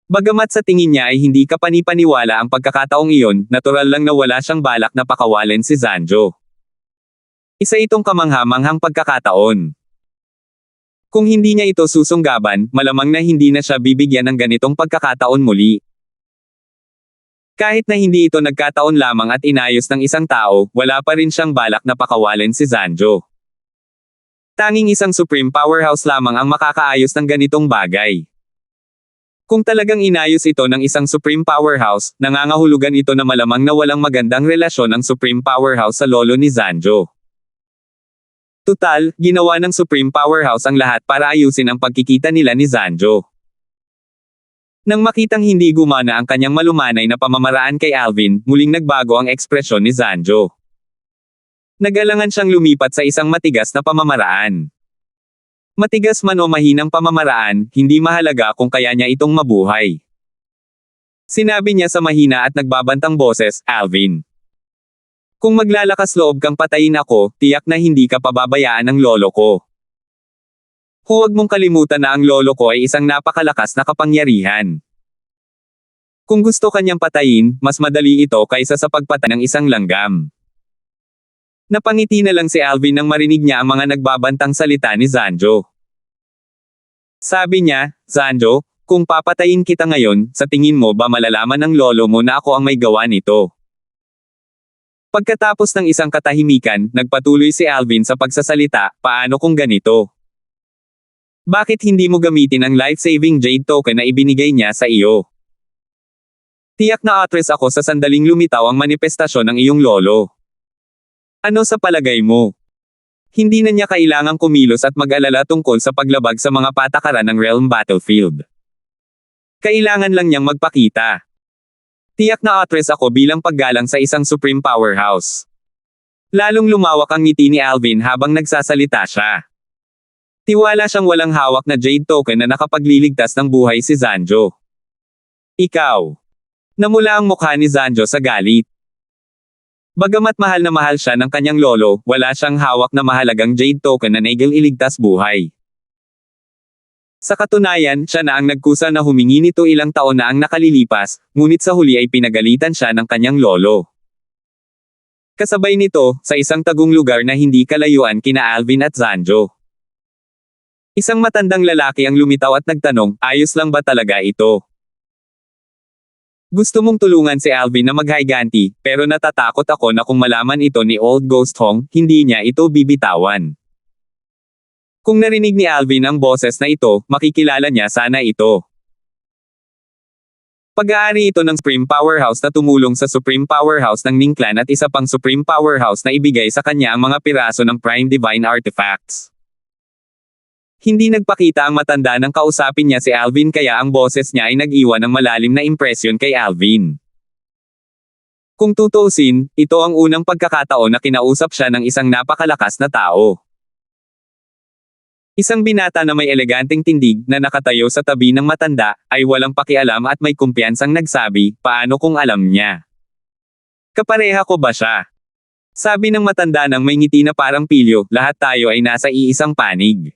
Bagamat sa tingin niya ay hindi ka panipaniwala ang pagkakataong iyon, natural lang na wala siyang balak na pakawalan si Zanjo. Isa itong kamangha-manghang pagkakataon. Kung hindi niya ito susunggaban, malamang na hindi na siya bibigyan ng ganitong pagkakataon muli. Kahit na hindi ito nagkataon lamang at inayos ng isang tao, wala pa rin siyang balak na pakawalan si Zanjo. Tanging isang supreme powerhouse lamang ang makakaayos ng ganitong bagay. Kung talagang inayos ito ng isang supreme powerhouse, nangangahulugan ito na malamang na walang magandang relasyon ang supreme powerhouse sa lolo ni Zanjo. Tutal, ginawa ng Supreme Powerhouse ang lahat para ayusin ang pagkikita nila ni Zanjo. Nang makitang hindi gumana ang kanyang malumanay na pamamaraan kay Alvin, muling nagbago ang ekspresyon ni Zanjo. Nag-alangan siyang lumipat sa isang matigas na pamamaraan. Matigas man o mahinang pamamaraan, hindi mahalaga kung kaya niya itong mabuhay. Sinabi niya sa mahina at nagbabantang boses, Alvin. Kung maglalakas loob kang patayin ako, tiyak na hindi ka pababayaan ng lolo ko. Huwag mong kalimutan na ang lolo ko ay isang napakalakas na kapangyarihan. Kung gusto kanyang patayin, mas madali ito kaysa sa pagpatay ng isang langgam. Napangiti na lang si Alvin nang marinig niya ang mga nagbabantang salita ni Zanjo. Sabi niya, Zanjo, kung papatayin kita ngayon, sa tingin mo ba malalaman ng lolo mo na ako ang may gawa nito? Pagkatapos ng isang katahimikan, nagpatuloy si Alvin sa pagsasalita, paano kung ganito? Bakit hindi mo gamitin ang life-saving jade token na ibinigay niya sa iyo? Tiyak na atras ako sa sandaling lumitaw ang manifestasyon ng iyong lolo. Ano sa palagay mo? Hindi na niya kailangang kumilos at mag-alala tungkol sa paglabag sa mga patakaran ng realm battlefield. Kailangan lang niyang magpakita. Tiyak na actress ako bilang paggalang sa isang supreme powerhouse. Lalong lumawak ang ngiti ni Alvin habang nagsasalita siya. Tiwala siyang walang hawak na jade token na nakapagliligtas ng buhay si Zanjo. Ikaw. Namula ang mukha ni Zanjo sa galit. Bagamat mahal na mahal siya ng kanyang lolo, wala siyang hawak na mahalagang jade token na iligtas buhay. Sa katunayan, siya na ang nagkusa na humingi nito ilang taon na ang nakalilipas, ngunit sa huli ay pinagalitan siya ng kanyang lolo. Kasabay nito, sa isang tagong lugar na hindi kalayuan kina Alvin at Zanjo. Isang matandang lalaki ang lumitaw at nagtanong, ayos lang ba talaga ito? Gusto mong tulungan si Alvin na maghiganti, pero natatakot ako na kung malaman ito ni Old Ghost Hong, hindi niya ito bibitawan. Kung narinig ni Alvin ang boses na ito, makikilala niya sana ito. Pag-aari ito ng Supreme Powerhouse na tumulong sa Supreme Powerhouse ng Ning Clan at isa pang Supreme Powerhouse na ibigay sa kanya ang mga piraso ng Prime Divine Artifacts. Hindi nagpakita ang matanda nang kausapin niya si Alvin kaya ang boses niya ay nag-iwan ng malalim na impresyon kay Alvin. Kung tutuusin, ito ang unang pagkakataon na kinausap siya ng isang napakalakas na tao. Isang binata na may eleganteng tindig na nakatayo sa tabi ng matanda, ay walang pakialam at may kumpiyansang nagsabi, paano kung alam niya? Kapareha ko ba siya? Sabi ng matanda nang may ngiti na parang pilyo, lahat tayo ay nasa iisang panig.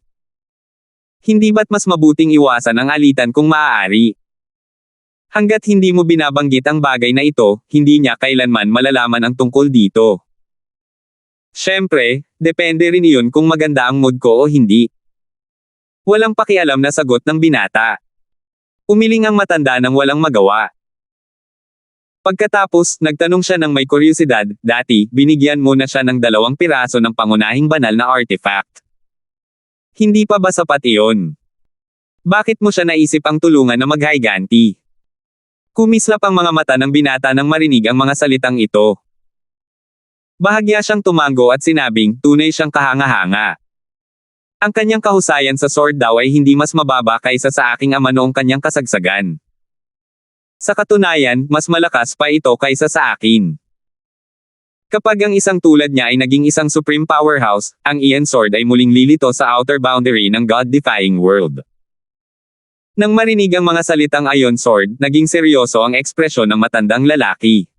Hindi ba't mas mabuting iwasan ang alitan kung maaari? Hanggat hindi mo binabanggit ang bagay na ito, hindi niya kailanman malalaman ang tungkol dito. Siyempre, depende rin iyon kung maganda ang mood ko o hindi. Walang pakialam na sagot ng binata. Umiling ang matanda nang walang magawa. Pagkatapos, nagtanong siya ng may kuryosidad, dati, binigyan mo na siya ng 2 piraso ng pangunahing banal na artifact. Hindi pa ba sapat iyon? Bakit mo siya naisip ang tulungan na maghiganti? Kumislap ang mga mata ng binata nang marinig ang mga salitang ito. Bahagya siyang tumango at sinabing, tunay siyang kahanga-hanga. Ang kanyang kahusayan sa sword daw ay hindi mas mababa kaysa sa aking ama noong kanyang kasagsagan. Sa katunayan, mas malakas pa ito kaysa sa akin. Kapag ang isang tulad niya ay naging isang supreme powerhouse, ang Iron Sword ay muling lilito sa outer boundary ng God-defying world. Nang marinig ang mga salitang Iron Sword, naging seryoso ang ekspresyon ng matandang lalaki.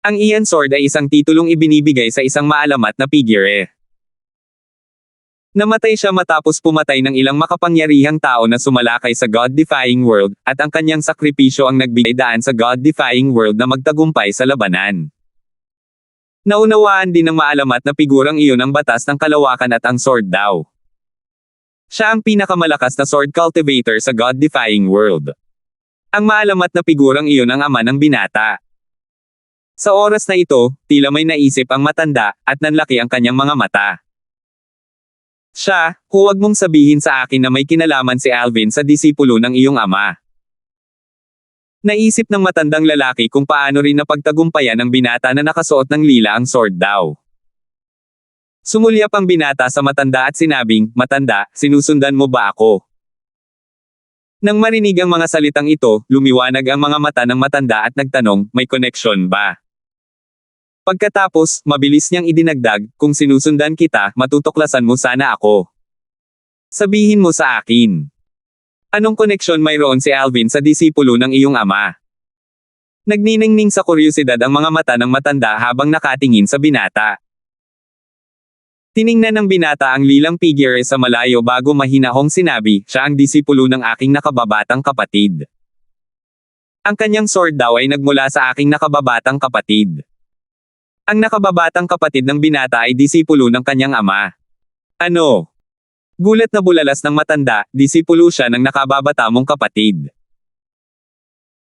Ang Iron Sword ay isang titulong ibinibigay sa isang maalamat na figure. Namatay siya matapos pumatay ng ilang makapangyarihang tao na sumalakay sa God-defying world, at ang kanyang sakripisyo ang nagbigay daan sa God-defying world na magtagumpay sa labanan. Naunawaan din ng maalamat na figurang iyon ang batas ng kalawakan at ang sword daw. Siya ang pinakamalakas na sword cultivator sa God-defying world. Ang maalamat na figurang iyon ang ama ng binata. Sa oras na ito, tila may naisip ang matanda, at nanlaki ang kanyang mga mata. Siya, huwag mong sabihin sa akin na may kinalaman si Alvin sa disipulo ng iyong ama. Naisip ng matandang lalaki kung paano rin napagtagumpayan ng binata na nakasuot ng lila ang sword daw. Sumulyap ang binata sa matanda at sinabing, matanda, sinusundan mo ba ako? Nang marinig ang mga salitang ito, lumiwanag ang mga mata ng matanda at nagtanong, may connection ba? Pagkatapos, mabilis niyang idinagdag, kung sinusundan kita, matutuklasan mo sana ako. Sabihin mo sa akin. Anong koneksyon mayroon si Alvin sa disipulo ng iyong ama? Nagniningning sa kuryosidad ang mga mata ng matanda habang nakatingin sa binata. Tiningnan ng binata ang lilang figure sa malayo bago mahinahong sinabi, siya ang disipulo ng aking nakababatang kapatid. Ang kanyang sword daw ay nagmula sa aking nakababatang kapatid. Ang nakababatang kapatid ng binata ay disipulo ng kanyang ama. Ano? Gulat na bulalas ng matanda, disipulo siya ng nakababata mong kapatid.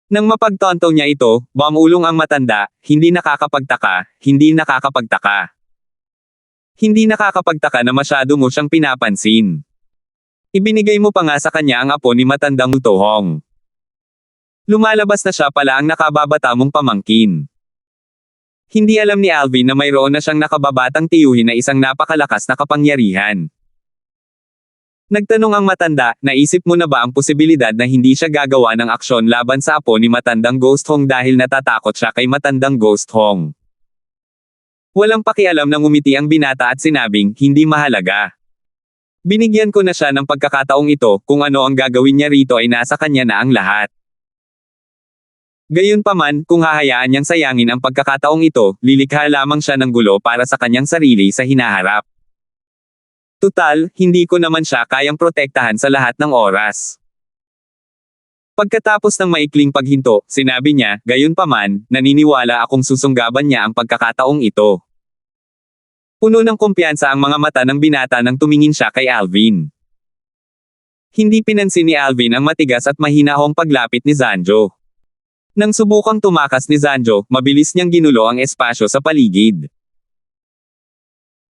Nang mapagtonto niya ito, bumulong ang matanda, hindi nakakapagtaka, hindi nakakapagtaka. Hindi nakakapagtaka na masyado mo siyang pinapansin. Ibinigay mo pa nga sa kanya ang apo ni matandang Tohong. Lumalabas na siya pala ang nakababata mong pamangkin. Hindi alam ni Alvin na mayroon na siyang nakababatang tiyuhin na isang napakalakas na kapangyarihan. Nagtanong ang matanda, naisip mo na ba ang posibilidad na hindi siya gagawa ng aksyon laban sa apo ni matandang Ghost Hong dahil natatakot siya kay matandang Ghost Hong? Walang pakialam na ngumiti ang binata at sinabing, hindi mahalaga. Binigyan ko na siya ng pagkakataong ito, kung ano ang gagawin niya rito ay nasa kanya na ang lahat. Gayunpaman, kung hahayaan niyang sayangin ang pagkakataong ito, lilikha lamang siya ng gulo para sa kanyang sarili sa hinaharap. Tutal, hindi ko naman siya kayang protektahan sa lahat ng oras. Pagkatapos ng maikling paghinto, sinabi niya, gayunpaman, naniniwala akong susunggaban niya ang pagkakataong ito. Puno ng kumpiyansa ang mga mata ng binata nang tumingin siya kay Alvin. Hindi pinansin ni Alvin ang matigas at mahinahong paglapit ni Zanjo. Nang subukang tumakas ni Zanjo, mabilis niyang ginulo ang espasyo sa paligid.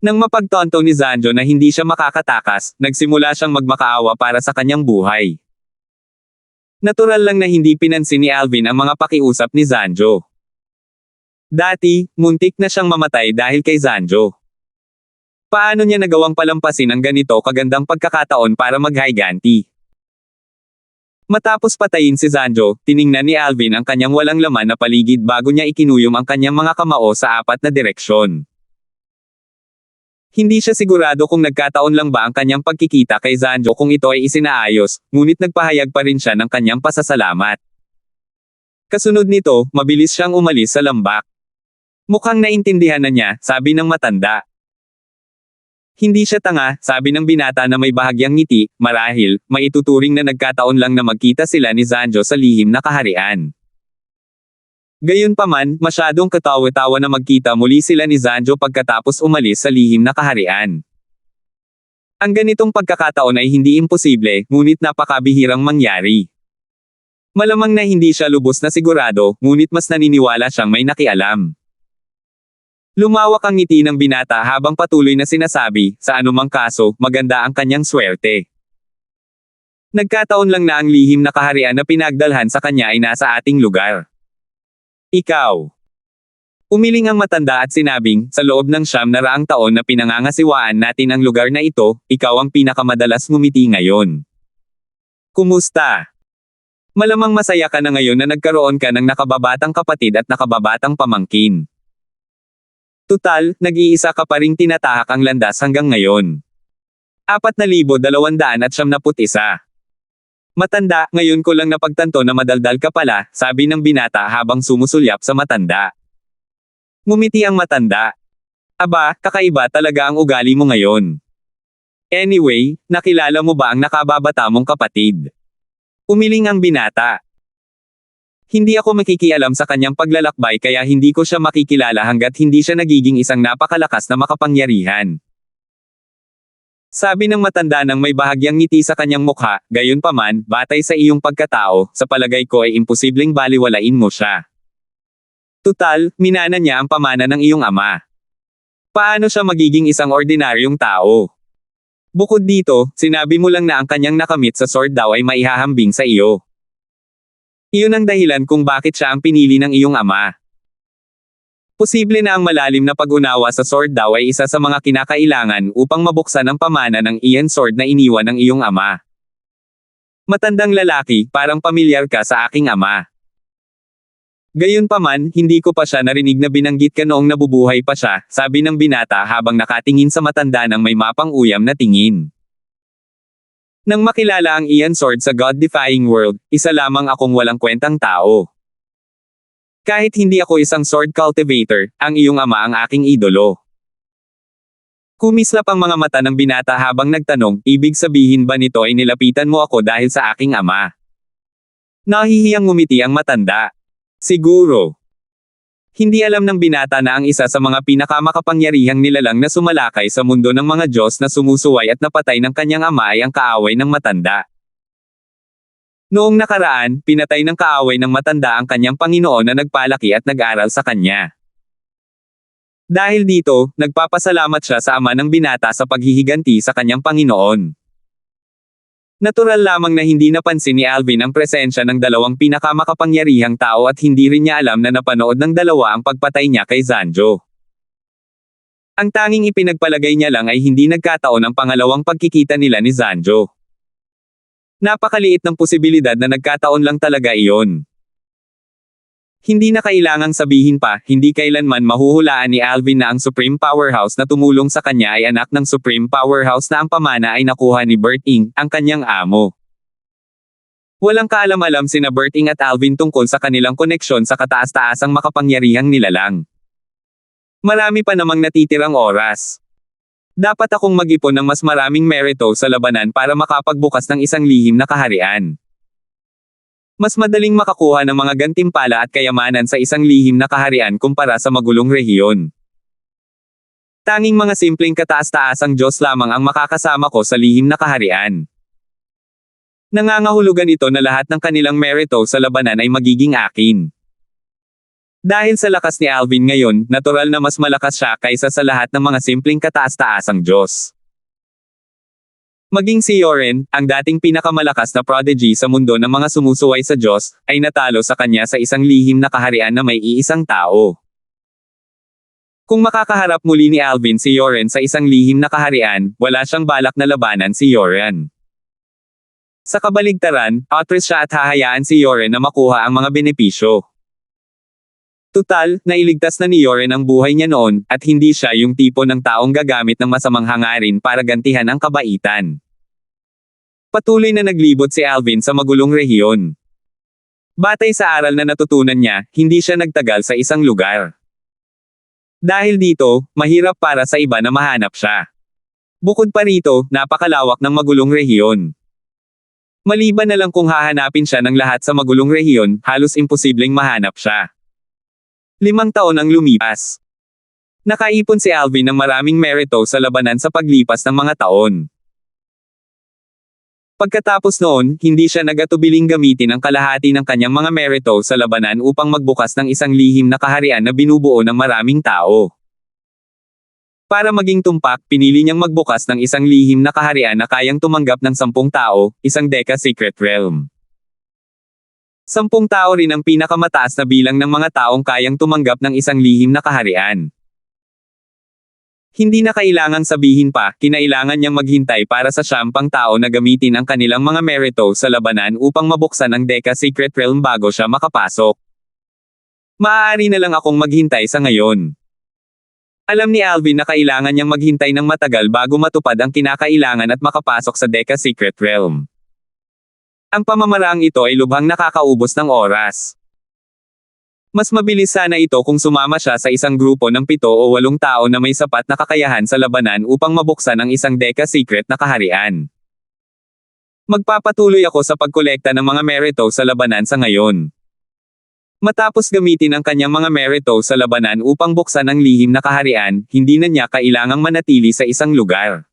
Nang mapagtonto ni Zanjo na hindi siya makakatakas, nagsimula siyang magmakaawa para sa kanyang buhay. Natural lang na hindi pinansin ni Alvin ang mga pakiusap ni Zanjo. Dati, muntik na siyang mamatay dahil kay Zanjo. Paano niya nagawang palampasin ang ganito kagandang pagkakataon para maghiganti? Matapos patayin si Zanjo, tiningnan ni Alvin ang kanyang walang laman na paligid bago niya ikinuyom ang kanyang mga kamao sa apat na direksyon. Hindi siya sigurado kung nagkataon lang ba ang kanyang pagkikita kay Zanjo kung ito ay isinaayos, ngunit nagpahayag pa rin siya ng kanyang pasasalamat. Kasunod nito, mabilis siyang umalis sa lambak. Mukhang naintindihan na niya, sabi ng matanda. Hindi siya tanga, sabi ng binata na may bahagyang ngiti, marahil, maituturing na nagkataon lang na magkita sila ni Zanjo sa lihim na kaharian. Gayunpaman, masyadong katawa-tawa na magkita muli sila ni Zanjo pagkatapos umalis sa lihim na kaharian. Ang ganitong pagkakataon ay hindi imposible, ngunit napakabihirang mangyari. Malamang na hindi siya lubos na sigurado, ngunit mas naniniwala siyang may nakialam. Lumawak ang ngiti ng binata habang patuloy na sinasabi, sa anumang kaso, maganda ang kanyang swerte. Nagkataon lang na ang lihim na kaharian na pinagdalhan sa kanya ay nasa ating lugar. Ikaw. Umiling ang matanda at sinabing, sa loob ng 900 taon na pinangangasiwaan natin ang lugar na ito, ikaw ang pinakamadalas ngumiti ngayon. Kumusta? Malamang masaya ka na ngayon na nagkaroon ka ng nakababatang kapatid at nakababatang pamangkin. Tutal, nag-iisa ka pa ring tinatahak ang landas hanggang ngayon. 4,271. Matanda, ngayon ko lang napagtanto na madaldal ka pala, sabi ng binata habang sumusulyap sa matanda. Ngumiti ang matanda. Aba, kakaiba talaga ang ugali mo ngayon. Anyway, nakilala mo ba ang nakababata mong kapatid? Umiling ang binata. Hindi ako makikialam sa kanyang paglalakbay kaya hindi ko siya makikilala hanggat hindi siya nagiging isang napakalakas na makapangyarihan. Sabi ng matanda nang may bahagyang ngiti sa kanyang mukha, gayunpaman, batay sa iyong pagkatao, sa palagay ko ay imposibleng baliwalain mo siya. Tutal, minana niya ang pamana ng iyong ama. Paano siya magiging isang ordinaryong tao? Bukod dito, sinabi mo lang na ang kanyang nakamit sa sword daw ay maihahambing sa iyo. Iyon ang dahilan kung bakit siya ang pinili ng iyong ama. Posible na ang malalim na pag-unawa sa sword daw ay isa sa mga kinakailangan upang mabuksan ang pamana ng iyan sword na iniwan ng iyong ama. Matandang lalaki, parang pamilyar ka sa aking ama. Gayunpaman, hindi ko pa siya narinig na binanggit ka noong nabubuhay pa siya, sabi ng binata habang nakatingin sa matanda ng may mapang-uyam na tingin. Nang makilala ang Ian Sword sa God-defying world, isa lamang akong walang kwentang tao. Kahit hindi ako isang sword cultivator, ang iyong ama ang aking idolo. Kumislap ang mga mata ng binata habang nagtanong, ibig sabihin ba nito ay nilapitan mo ako dahil sa aking ama? Nahihiyang ngumiti ang matanda. Siguro. Hindi alam ng binata na ang isa sa mga pinakamakapangyarihang nilalang na sumalakay sa mundo ng mga Diyos na sumusuway at napatay ng kanyang ama ay ang kaaway ng matanda. Noong nakaraan, pinatay ng kaaway ng matanda ang kanyang Panginoon na nagpalaki at nag-aral sa kanya. Dahil dito, nagpapasalamat siya sa ama ng binata sa paghihiganti sa kanyang Panginoon. Natural lamang na hindi napansin ni Alvin ang presensya ng dalawang pinakamakapangyarihang tao at hindi rin niya alam na napanood ng dalawa ang pagpatay niya kay Zanjo. Ang tanging ipinagpalagay niya lang ay hindi nagkataon ang pangalawang pagkikita nila ni Zanjo. Napakaliit ng posibilidad na nagkataon lang talaga iyon. Hindi na kailangang sabihin pa, hindi kailanman mahuhulaan ni Alvin na ang Supreme Powerhouse na tumulong sa kanya ay anak ng Supreme Powerhouse na ang pamana ay nakuha ni Bert Ing, ang kanyang amo. Walang kaalam-alam sina Bert Ing at Alvin tungkol sa kanilang koneksyon sa kataas-taasang makapangyarihang nilalang. Marami pa namang natitirang oras. Dapat akong mag-ipon ng mas maraming merito sa labanan para makapagbukas ng isang lihim na kaharian. Mas madaling makakuha ng mga gantimpala at kayamanan sa isang lihim na kaharian kumpara sa magulong rehiyon. Tanging mga simpleng kataas-taasang Diyos lamang ang makakasama ko sa lihim na kaharian. Nangangahulugan ito na lahat ng kanilang merito sa labanan ay magiging akin. Dahil sa lakas ni Alvin ngayon, natural na mas malakas siya kaysa sa lahat ng mga simpleng kataas-taasang Diyos. Maging si Yoren, ang dating pinakamalakas na prodigy sa mundo ng mga sumusuway sa Diyos, ay natalo sa kanya sa isang lihim na kaharian na may iisang tao. Kung makakaharap muli ni Alvin si Yoren sa isang lihim na kaharian, wala siyang balak na labanan si Yoren. Sa kabaligtaran, atras siya at hahayaan si Yoren na makuha ang mga benepisyo. Tutal, nailigtas na ni Yoren ang buhay niya noon, at hindi siya yung tipo ng taong gagamit ng masamang hangarin para gantihan ang kabaitan. Patuloy na naglibot si Alvin sa magulong rehiyon. Batay sa aral na natutunan niya, hindi siya nagtagal sa isang lugar. Dahil dito, mahirap para sa iba na mahanap siya. Bukod pa rito, napakalawak ng magulong rehiyon. Maliban na lang kung hahanapin siya ng lahat sa magulong rehiyon, halos imposibleng mahanap siya. 5 taon ang lumipas. Nakaipon si Alvin ng maraming merito sa labanan sa paglipas ng mga taon. Pagkatapos noon, hindi siya nagatubiling gamitin ang kalahati ng kanyang mga merito sa labanan upang magbukas ng isang lihim na kaharian na binubuo ng maraming tao. Para maging tumpak, pinili niyang magbukas ng isang lihim na kaharian na kayang tumanggap ng 10 tao, isang Deca Secret Realm. 10 tao rin ang pinakamataas na bilang ng mga taong kayang tumanggap ng isang lihim na kaharian. Hindi na kailangang sabihin pa, kinailangan niyang maghintay para sa 10 tao na gamitin ang kanilang mga merito sa labanan upang mabuksan ang Deca Secret Realm bago siya makapasok. Maaari na lang akong maghintay sa ngayon. Alam ni Alvin na kailangan niyang maghintay ng matagal bago matupad ang kinakailangan at makapasok sa Deca Secret Realm. Ang pamamaraang ito ay lubhang nakakaubos ng oras. Mas mabilis sana ito kung sumama siya sa isang grupo ng 7 o 8 tao na may sapat na kakayahan sa labanan upang mabuksan ang isang Deca Secret na kaharian. Magpapatuloy ako sa pagkolekta ng mga merito sa labanan sa ngayon. Matapos gamitin ang kanyang mga merito sa labanan upang buksan ang lihim na kaharian, hindi na niya kailangang manatili sa isang lugar.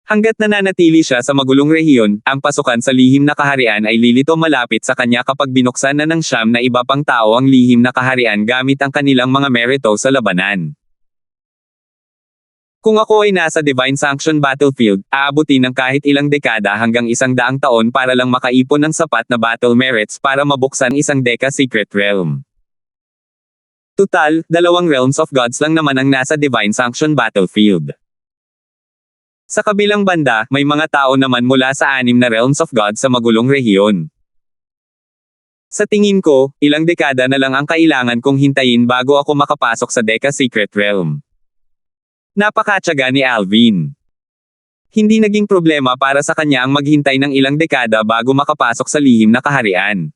Hanggat nananatili siya sa magulong rehiyon, ang pasukan sa lihim na kaharian ay lilito malapit sa kanya kapag binuksan na ng 9 na iba pang tao ang lihim na kaharian gamit ang kanilang mga merito sa labanan. Kung ako ay nasa Divine Sanction Battlefield, aabutin ng kahit ilang dekada hanggang 100 taon para lang makaipon ng sapat na battle merits para mabuksan isang Deca Secret Realm. Tutal, 2 Realms of Gods lang naman ang nasa Divine Sanction Battlefield. Sa kabilang banda, may mga tao naman mula sa 6 na Realms of God sa magulong rehiyon. Sa tingin ko, ilang dekada na lang ang kailangan kong hintayin bago ako makapasok sa Deca Secret Realm. Napakatyaga ni Alvin. Hindi naging problema para sa kanya ang maghintay ng ilang dekada bago makapasok sa lihim na kaharian.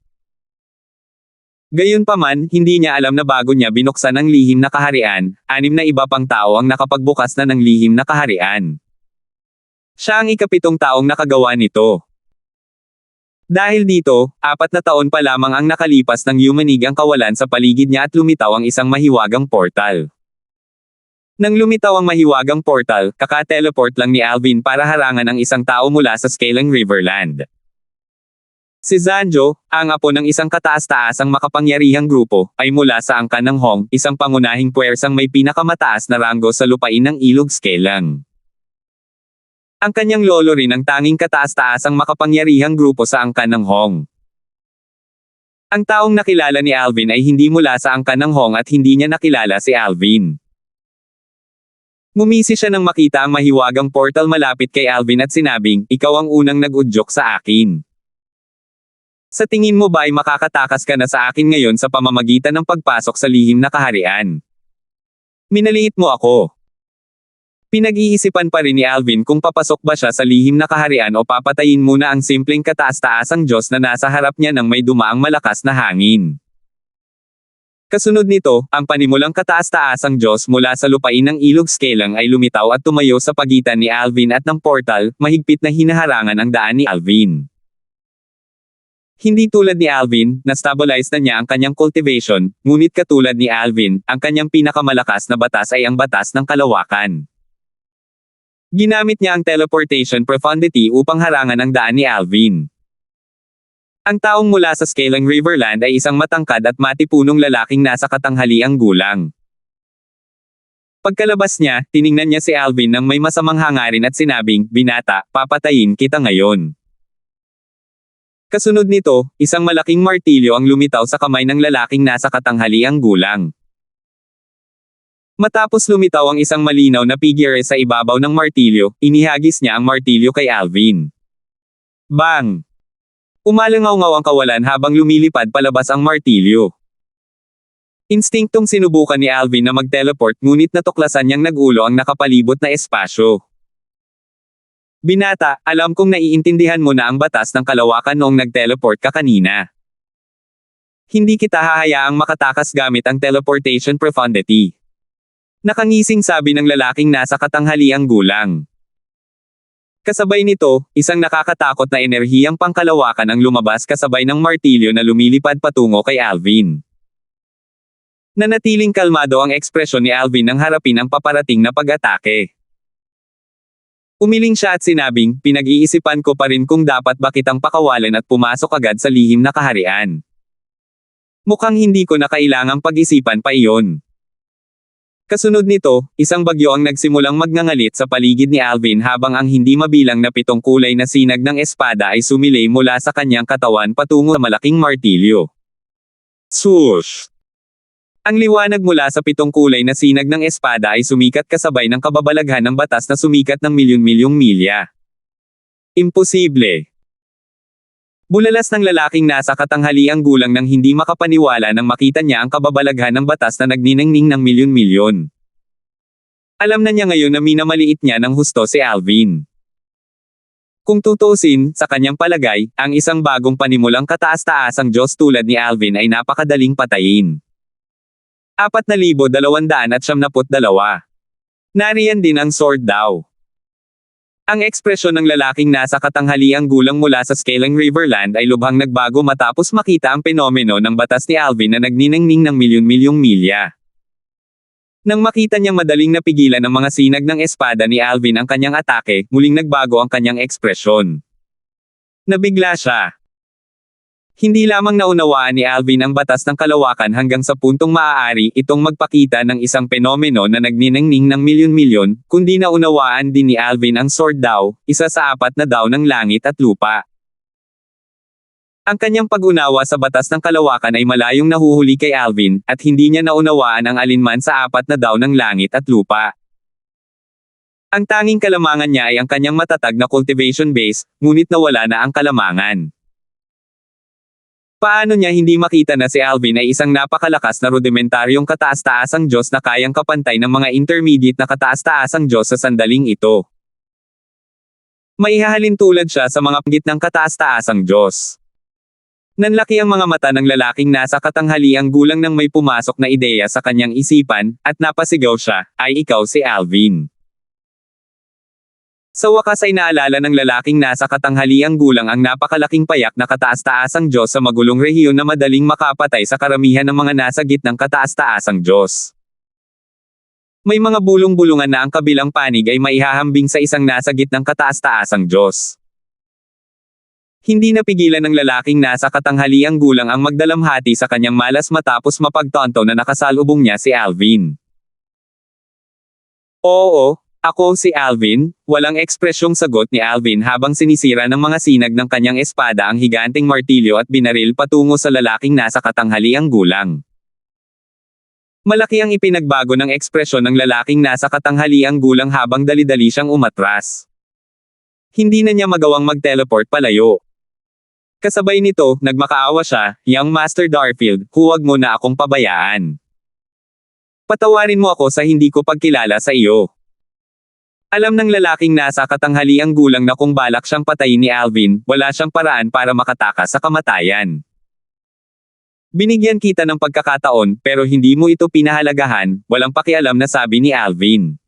Gayunpaman, hindi niya alam na bago niya binuksan ang lihim na kaharian, 6 na iba pang tao ang nakapagbukas na ng lihim na kaharian. Siya ang ika-7 taong nakagawa nito. Dahil dito, 4 na taon pa lamang ang nakalipas nang yumanig ang kawalan sa paligid niya at lumitaw ang isang mahiwagang portal. Nang lumitaw ang mahiwagang portal, kaka-teleport lang ni Alvin para harangan ang isang tao mula sa Scaling Riverland. Si Zanjo, ang apo ng isang kataas-taasang makapangyarihang grupo, ay mula sa angkan ng Hong, isang pangunahing puwersang may pinakamataas na ranggo sa lupain ng Ilog Scalang. Ang kanyang lolo rin ang tanging kataas-taasang makapangyarihang grupo sa angkan ng Hong. Ang taong nakilala ni Alvin ay hindi mula sa angkan ng Hong at hindi niya nakilala si Alvin. Ngumisi siya nang makita ang mahiwagang portal malapit kay Alvin at sinabing, ikaw ang unang nag-udyok sa akin. Sa tingin mo ba ay makakatakas ka na sa akin ngayon sa pamamagitan ng pagpasok sa lihim na kaharian? Minaliit mo ako. Pinag-iisipan pa rin ni Alvin kung papasok ba siya sa lihim na kaharian o papatayin muna ang simpleng kataas-taasang Diyos na nasa harap niya nang may dumaang malakas na hangin. Kasunod nito, ang panimulang kataas-taasang Diyos mula sa lupain ng ilog Scalang ay lumitaw at tumayo sa pagitan ni Alvin at ng portal, mahigpit na hinaharangan ang daan ni Alvin. Hindi tulad ni Alvin, na-stabilize na niya ang kanyang cultivation, ngunit katulad ni Alvin, ang kanyang pinakamalakas na batas ay ang batas ng kalawakan. Ginamit niya ang teleportation profundity upang harangan ang daan ni Alvin. Ang taong mula sa Scalang Riverland ay isang matangkad at matipunong lalaking nasa katanghaliang gulang. Pagkalabas niya, tiningnan niya si Alvin nang may masamang hangarin at sinabing, binata, papatayin kita ngayon. Kasunod nito, isang malaking martilyo ang lumitaw sa kamay ng lalaking nasa katanghaliang gulang. Matapos lumitaw ang isang malinaw na figure sa ibabaw ng martilyo, inihagis niya ang martilyo kay Alvin. Bang! Umalangaw-ngaw ang kawalan habang lumilipad palabas ang martilyo. Instinktong sinubukan ni Alvin na mag-teleport ngunit natuklasan niyang nag-ulo ang nakapalibot na espasyo. Binata, alam kong naiintindihan mo na ang batas ng kalawakan noong nag-teleport ka kanina. Hindi kita hahayaang makatakas gamit ang teleportation profundity. Nakangising sabi ng lalaking nasa katanghaliang gulang. Kasabay nito, isang nakakatakot na enerhiyang pangkalawakan ang lumabas kasabay ng martilyo na lumilipad patungo kay Alvin. Nanatiling kalmado ang ekspresyon ni Alvin nang harapin ang paparating na pag-atake. Umiling siya at sinabing, pinag-iisipan ko pa rin kung dapat ba kitang pakawalan at pumasok agad sa lihim na kaharian. Mukhang hindi ko na kailangang pag-isipan pa iyon. Kasunod nito, isang bagyo ang nagsimulang magngangalit sa paligid ni Alvin habang ang hindi mabilang na 7 kulay na sinag ng espada ay sumilay mula sa kanyang katawan patungo sa malaking martilyo. Swoosh! Ang liwanag mula sa 7 kulay na sinag ng espada ay sumikat kasabay ng kababalaghan ng batas na sumikat ng milyon-milyong milya. Imposible! Bulalas ng lalaking nasa katanghaliang gulang nang hindi makapaniwala nang makita niya ang kababalaghan ng batas na nagniningning ng milyon-milyon. Alam na niya ngayon na minamaliit niya ng husto si Alvin. Kung tutuusin, sa kanyang palagay, ang isang bagong panimulang kataas-taasang Diyos tulad ni Alvin ay napakadaling patayin. 4,272. Nariyan din ang sword daw. Ang ekspresyon ng lalaking nasa katanghaliang gulang mula sa Scalang Riverland ay lubhang nagbago matapos makita ang penomeno ng batas ni Alvin na nagniningning ng milyon-milyong milya. Nang makita niyang madaling napigilan ng mga sinag ng espada ni Alvin ang kanyang atake, muling nagbago ang kanyang ekspresyon. Nabigla siya. Hindi lamang naunawaan ni Alvin ang batas ng kalawakan hanggang sa puntong maaari itong magpakita ng isang penomeno na nagniningning ng milyon-milyon, kundi naunawaan din ni Alvin ang sword daw, isa sa 4 na daw ng langit at lupa. Ang kanyang pag-unawa sa batas ng kalawakan ay malayong nahuhuli kay Alvin, at hindi niya naunawaan ang alinman sa 4 na daw ng langit at lupa. Ang tanging kalamangan niya ay ang kanyang matatag na cultivation base, ngunit nawala na ang kalamangan. Paano niya hindi makita na si Alvin ay isang napakalakas na rudimentaryong kataas-taasang Diyos na kayang kapantay ng mga intermediate na kataas-taasang Diyos sa sandaling ito? Maihahalin tulad siya sa mga panggit ng kataas-taasang Diyos. Nanlaki ang mga mata ng lalaking nasa katanghaliang gulang nang may pumasok na ideya sa kanyang isipan, at napasigaw siya, ay ikaw si Alvin. Sa wakas ay naalala ng lalaking nasa katanghaliang gulang ang napakalaking payak na kataas-taasang Diyos sa magulong rehiyon na madaling makapatay sa karamihan ng mga nasa gitnang kataas-taasang Diyos. May mga bulong-bulungan na ang kabilang panig ay maihahambing sa isang nasa gitnang kataas-taasang Diyos. Hindi napigilan ng lalaking nasa katanghaliang gulang ang magdalamhati sa kanyang malas matapos mapagtanto na nakasalubong niya si Alvin. Oo. Ako si Alvin, walang ekspresyong sagot ni Alvin habang sinisira ng mga sinag ng kanyang espada ang higanteng martilyo at binaril patungo sa lalaking nasa katanghaliang gulang. Malaki ang ipinagbago ng ekspresyon ng lalaking nasa katanghaliang gulang habang dali-dali siyang umatras. Hindi na niya magawang mag-teleport palayo. Kasabay nito, nagmakaawa siya, "Young Master Darfield, huwag mo na akong pabayaan. Patawarin mo ako sa hindi ko pagkilala sa iyo." Alam ng lalaking nasa katanghaliang gulang na kung balak siyang patayin ni Alvin, wala siyang paraan para makatakas sa kamatayan. "Binigyan kita ng pagkakataon, pero hindi mo ito pinahalagahan," walang pakialam na sabi ni Alvin.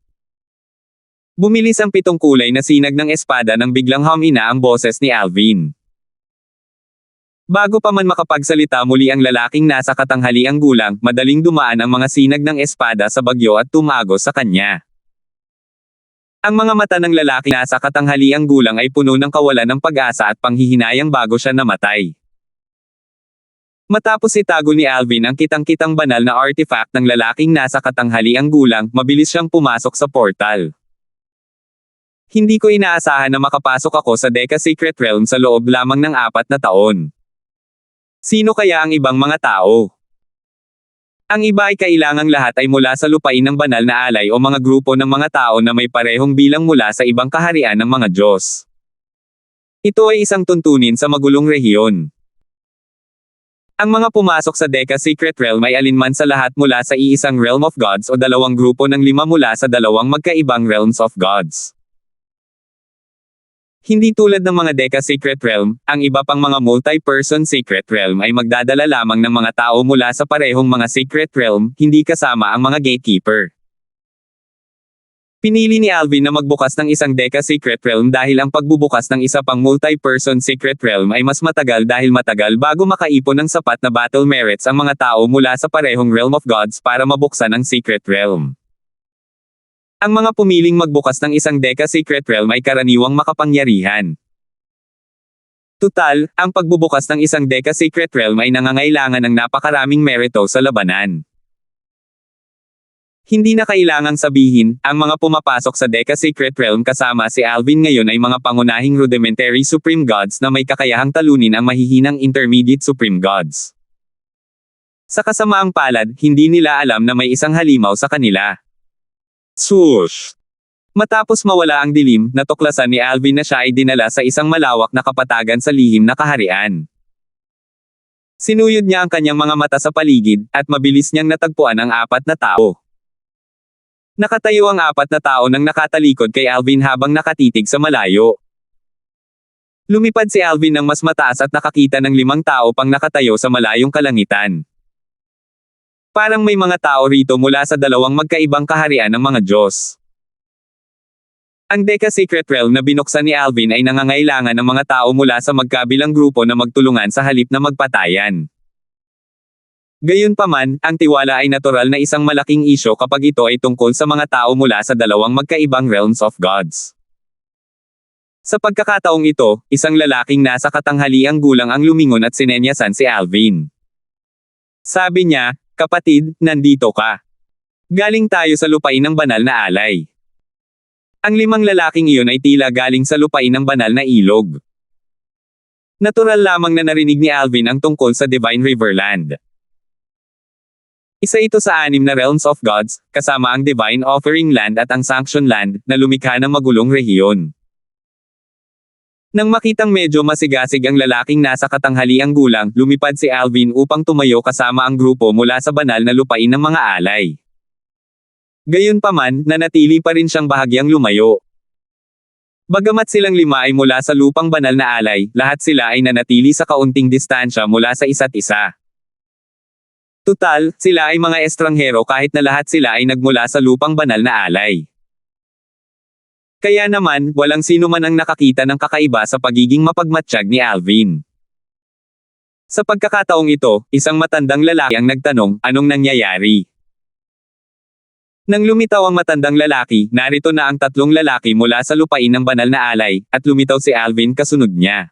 Bumilis ang 7 kulay na sinag ng espada nang biglang humina ang boses ni Alvin. Bago pa man makapagsalita muli ang lalaking nasa katanghaliang gulang, madaling dumaan ang mga sinag ng espada sa bagyo at tumagos sa kanya. Ang mga mata ng lalaking nasa katanghaliang gulang ay puno ng kawalan ng pag-asa at panghihinayang bago siya namatay. Matapos itago ni Alvin ang kitang-kitang banal na artifact ng lalaking nasa katanghaliang gulang, mabilis siyang pumasok sa portal. "Hindi ko inaasahan na makapasok ako sa Deca Secret Realm sa loob lamang ng 4 na taon. Sino kaya ang ibang mga tao? Ang iba ay kailangang lahat ay mula sa lupain ng banal na alay o mga grupo ng mga tao na may parehong bilang mula sa ibang kaharian ng mga Diyos. Ito ay isang tuntunin sa magulong rehiyon. Ang mga pumasok sa Deca Secret Realm ay alinman sa lahat mula sa iisang Realm of Gods o dalawang grupo ng 5 mula sa dalawang magkaibang Realms of Gods. Hindi tulad ng mga Deca Secret Realm, ang iba pang mga multi-person Secret Realm ay magdadala lamang ng mga tao mula sa parehong mga Secret Realm, hindi kasama ang mga Gatekeeper. Pinili ni Alvin na magbukas ng isang Deca Secret Realm dahil ang pagbubukas ng isa pang multi-person Secret Realm ay mas matagal dahil matagal bago makaipon ng sapat na battle merits ang mga tao mula sa parehong Realm of Gods para mabuksan ang Secret Realm. Ang mga pumiling magbukas ng isang Deca Secret Realm ay karaniwang makapangyarihan. Tutal, ang pagbubukas ng isang Deca Secret Realm ay nangangailangan ng napakaraming merito sa labanan. Hindi na kailangang sabihin, ang mga pumapasok sa Deca Secret Realm kasama si Alvin ngayon ay mga pangunahing rudimentary Supreme Gods na may kakayahang talunin ang mahihinang Intermediate Supreme Gods. Sa kasamaang palad, hindi nila alam na may isang halimaw sa kanila. Swoosh! Matapos mawala ang dilim, natuklasan ni Alvin na siya ay dinala sa isang malawak na kapatagan sa lihim na kaharian. Sinuyod niya ang kanyang mga mata sa paligid, at mabilis niyang natagpuan ang 4 na tao. Nakatayo ang 4 na tao nang nakatalikod kay Alvin habang nakatitig sa malayo. Lumipad si Alvin ng mas mataas at nakakita ng 5 tao pang nakatayo sa malayong kalangitan. Parang may mga tao rito mula sa dalawang magkaibang kaharian ng mga Diyos. Ang Deca Secret Realm na binuksan ni Alvin ay nangangailangan ng mga tao mula sa magkabilang grupo na magtulungan sa halip na magpatayan. Gayunpaman, ang tiwala ay natural na isang malaking isyo kapag ito ay tungkol sa mga tao mula sa dalawang magkaibang Realms of Gods. Sa pagkakataong ito, isang lalaking nasa katanghaliang gulang ang lumingon at sinenyasan si Alvin. Sabi niya, "Kapatid, nandito ka. Galing tayo sa lupain ng banal na alay." Ang 5 lalaking iyon ay tila galing sa lupain ng banal na ilog. Natural lamang na narinig ni Alvin ang tungkol sa Divine Riverland. Isa ito sa 6 na Realms of Gods, kasama ang Divine Offering Land at ang Sanction Land, na lumikha ng magulong rehiyon. Nang makitang medyo masigasig ang lalaking nasa katanghaliang gulang, lumipad si Alvin upang tumayo kasama ang grupo mula sa banal na lupain ng mga alay. Gayunpaman, nanatili pa rin siyang bahagyang lumayo. Bagamat silang 5 ay mula sa lupang banal na alay, lahat sila ay nanatili sa kaunting distansya mula sa isa't isa. Tutal, sila ay mga estranghero kahit na lahat sila ay nagmula sa lupang banal na alay. Kaya naman, walang sino man ang nakakita ng kakaiba sa pagiging mapagmatsyag ni Alvin. Sa pagkakataong ito, isang matandang lalaki ang nagtanong, "Anong nangyayari?" Nang lumitaw ang matandang lalaki, narito na ang 3 lalaki mula sa lupain ng banal na alay, at lumitaw si Alvin kasunod niya.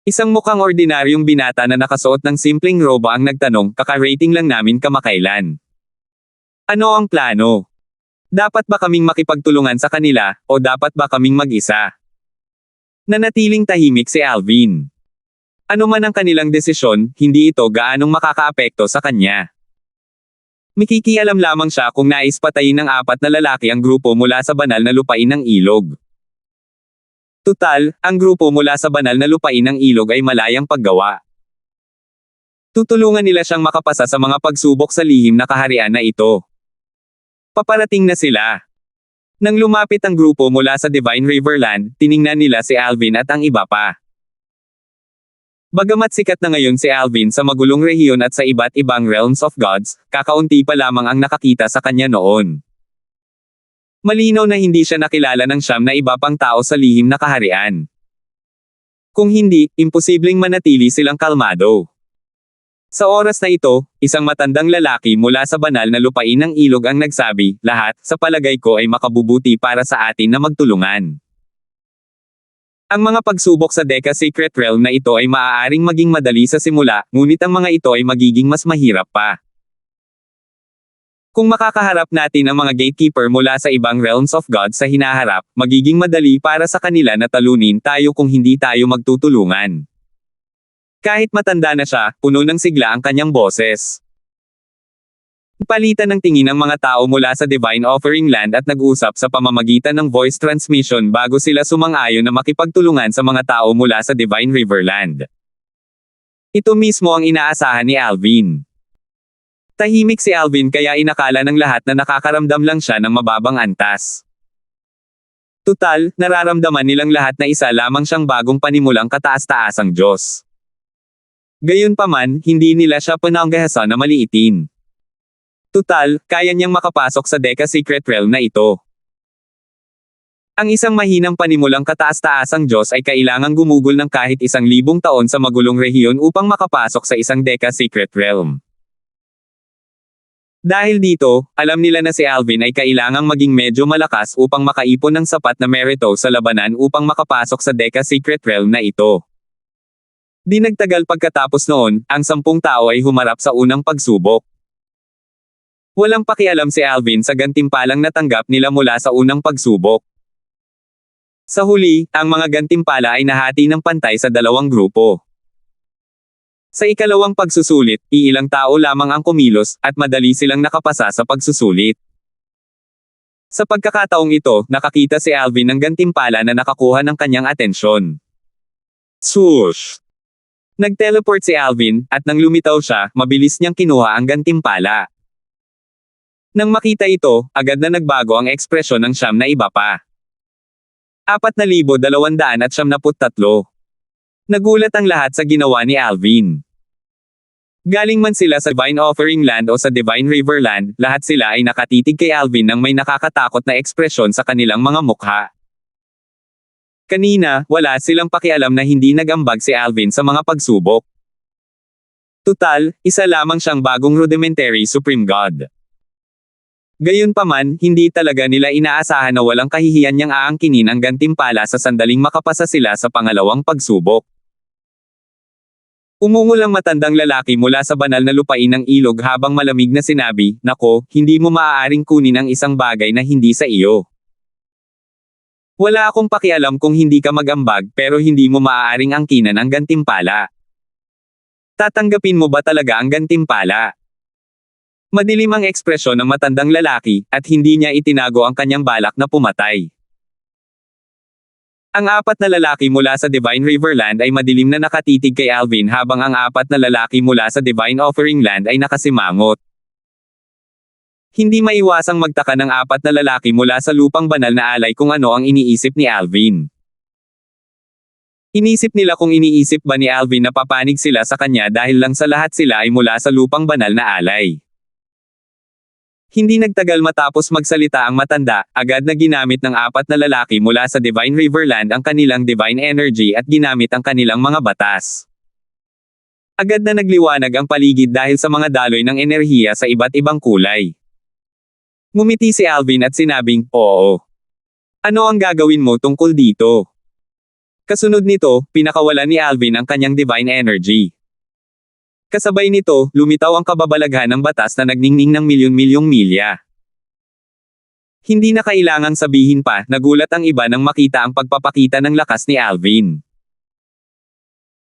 Isang mukhang ordinaryong binata na nakasuot ng simpleng roba ang nagtanong, "Kaka-rating lang namin kamakailan. Ano ang plano? Dapat ba kaming makipagtulungan sa kanila, o dapat ba kaming mag-isa?" Nanatiling tahimik si Alvin. Ano man ang kanilang desisyon, hindi ito gaanong makakaapekto sa kanya. Mikikialam lamang siya kung nais patayin ng 4 na lalaki ang grupo mula sa banal na lupain ng ilog. Tutal, ang grupo mula sa banal na lupain ng ilog ay malayang paggawa. Tutulungan nila siyang makapasa sa mga pagsubok sa lihim na kaharian na ito. Paparating na sila. Nang lumapit ang grupo mula sa Divine Riverland, tiningnan nila si Alvin at ang iba pa. Bagamat sikat na ngayon si Alvin sa magulong rehiyon at sa iba't ibang realms of gods, kakaunti pa lamang ang nakakita sa kanya noon. Malinaw na hindi siya nakilala ng 9 na iba pang tao sa lihim na kaharian. Kung hindi, imposibleng manatili silang kalmado. Sa oras na ito, isang matandang lalaki mula sa banal na lupain ng ilog ang nagsabi, "Lahat, sa palagay ko ay makabubuti para sa atin na magtulungan." Ang mga pagsubok sa Deca Secret Realm na ito ay maaaring maging madali sa simula, ngunit ang mga ito ay magiging mas mahirap pa. Kung makakaharap natin ang mga gatekeeper mula sa ibang realms of God sa hinaharap, magiging madali para sa kanila na talunin tayo kung hindi tayo magtutulungan. Kahit matanda na siya, puno ng sigla ang kanyang boses. Palitan ng tingin ng mga tao mula sa Divine Offering Land at nag-usap sa pamamagitan ng voice transmission bago sila sumang-ayon na makipagtulungan sa mga tao mula sa Divine Riverland. Ito mismo ang inaasahan ni Alvin. Tahimik si Alvin kaya inakala ng lahat na nakakaramdam lang siya ng mababang antas. Tutal, nararamdaman nilang lahat na isa lamang siyang bagong panimulang kataas-taasang Diyos. Gayunpaman, hindi nila siya pinanggahasan na maliitin. Tutal, kaya niyang makapasok sa Deca Secret Realm na ito. Ang isang mahinang panimulang kataas-taasang Diyos ay kailangang gumugol ng kahit 1,000 taon sa magulong rehiyon upang makapasok sa isang Deca Secret Realm. Dahil dito, alam nila na si Alvin ay kailangang maging medyo malakas upang makaipon ng sapat na merito sa labanan upang makapasok sa Deca Secret Realm na ito. Di nagtagal pagkatapos noon, ang 10 tao ay humarap sa unang pagsubok. Walang pakialam si Alvin sa gantimpalang natanggap nila mula sa unang pagsubok. Sa huli, ang mga gantimpala ay nahati ng pantay sa 2 grupo. Sa ikalawang pagsusulit, iilang tao lamang ang kumilos, at madali silang nakapasa sa pagsusulit. Sa pagkakataong ito, nakakita si Alvin ng gantimpala na nakakuha ng kanyang atensyon. Swoosh! Nag-teleport si Alvin, at nang lumitaw siya, mabilis niyang kinuha ang gantimpala. Nang makita ito, agad na nagbago ang ekspresyon ng 9 na iba pa. 4,273. Nagulat ang lahat sa ginawa ni Alvin. Galing man sila sa Divine Offering Land o sa Divine Riverland, lahat sila ay nakatitig kay Alvin nang may nakakatakot na ekspresyon sa kanilang mga mukha. Kanina, wala silang pakialam na hindi nagambag si Alvin sa mga pagsubok. Tutal, isa lamang siyang bagong rudimentary Supreme God. Gayunpaman, hindi talaga nila inaasahan na walang kahihiyan niyang aangkinin ang gantimpala sa sandaling makapasa sila sa pangalawang pagsubok. Umungol ang matandang lalaki mula sa banal na lupain ng ilog habang malamig na sinabi, "Nako, hindi mo maaaring kunin ang isang bagay na hindi sa iyo. Wala akong pakialam kung hindi ka magambag pero hindi mo maaaring angkinan ang gantimpala. Tatanggapin mo ba talaga ang gantimpala?" Madilim ang ekspresyon ng matandang lalaki, at hindi niya itinago ang kanyang balak na pumatay. Ang 4 na lalaki mula sa Divine Riverland ay madilim na nakatitig kay Alvin habang ang 4 na lalaki mula sa Divine Offering Land ay nakasimangot. Hindi maiwasang magtaka ng 4 na lalaki mula sa lupang banal na alay kung ano ang iniisip ni Alvin. Inisip nila kung iniisip ba ni Alvin na papanig sila sa kanya dahil lang sa lahat sila ay mula sa lupang banal na alay. Hindi nagtagal matapos magsalita ang matanda, agad na ginamit ng 4 na lalaki mula sa Divine Riverland ang kanilang divine energy at ginamit ang kanilang mga batas. Agad na nagliwanag ang paligid dahil sa mga daloy ng enerhiya sa iba't ibang kulay. Ngumiti si Alvin at sinabing, "Oo. Ano ang gagawin mo tungkol dito?" Kasunod nito, pinakawalan ni Alvin ang kanyang divine energy. Kasabay nito, lumitaw ang kababalaghan ng batas na nagningning ng milyon-milyong milya. Hindi na kailangang sabihin pa, nagulat ang iba nang makita ang pagpapakita ng lakas ni Alvin.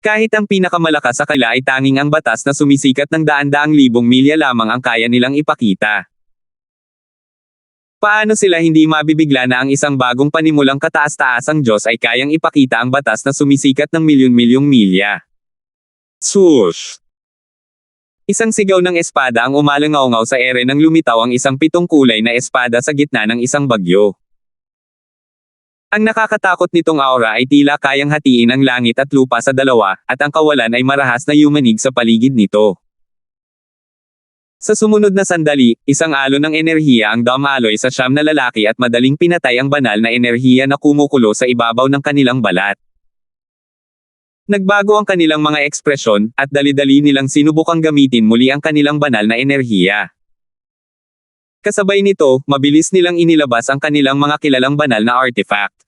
Kahit ang pinakamalakas sa kanila ay tanging ang batas na sumisikat ng daan-daang libong milya lamang ang kaya nilang ipakita. Paano sila hindi mabibigla na ang isang bagong panimulang kataas-taasang Diyos ay kayang ipakita ang batas na sumisikat ng milyon-milyong milya? Swoosh! Isang sigaw ng espada ang umalangaw-ngaw sa ere nang lumitaw ang isang pitong kulay na espada sa gitna ng isang bagyo. Ang nakakatakot nitong aura ay tila kayang hatiin ang langit at lupa sa dalawa, at ang kawalan ay marahas na yumanig sa paligid nito. Sa sumunod na sandali, isang alon ng enerhiya ang dumaloy sa siyam na lalaki at madaling pinatay ang banal na enerhiya na kumukulo sa ibabaw ng kanilang balat. Nagbago ang kanilang mga ekspresyon, at dali-dali nilang sinubukang gamitin muli ang kanilang banal na enerhiya. Kasabay nito, mabilis nilang inilabas ang kanilang mga kilalang banal na artifact.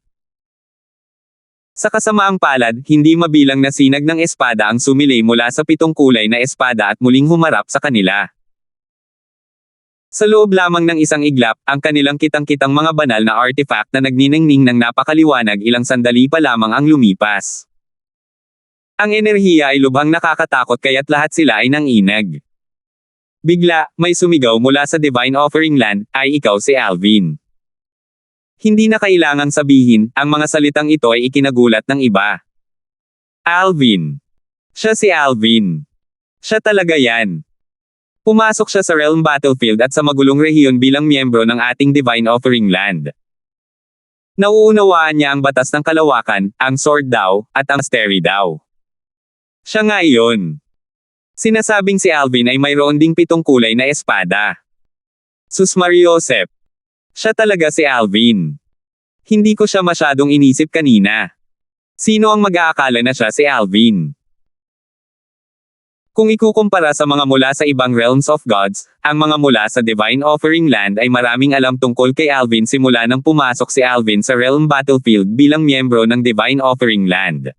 Sa kasamaang palad, hindi mabilang na sinag ng espada ang sumilay mula sa pitong kulay na espada at muling humarap sa kanila. Sa loob lamang ng isang iglap, ang kanilang kitang-kitang mga banal na artifact na nagniningning ng napakaliwanag ilang sandali pa lamang ang lumipas. Ang enerhiya ay lubhang nakakatakot kaya't lahat sila ay nanginag. Bigla, may sumigaw mula sa Divine Offering Land, ay ikaw si Alvin. Hindi na kailangang sabihin, ang mga salitang ito ay ikinagulat ng iba. Alvin. Siya si Alvin. Siya talaga yan. Pumasok siya sa Realm Battlefield at sa magulong rehiyon bilang miyembro ng ating Divine Offering Land. Nauunawaan niya ang batas ng kalawakan, ang sword daw, at ang mastery daw. Siya nga iyon. Sinasabing si Alvin ay mayroon ding pitong kulay na espada. Sus Mariosep. Siya talaga si Alvin. Hindi ko siya masyadong inisip kanina. Sino ang mag-aakala na siya si Alvin? Kung ikukumpara sa mga mula sa ibang realms of gods, ang mga mula sa Divine Offering Land ay maraming alam tungkol kay Alvin simula nang pumasok si Alvin sa Realm Battlefield bilang miyembro ng Divine Offering Land.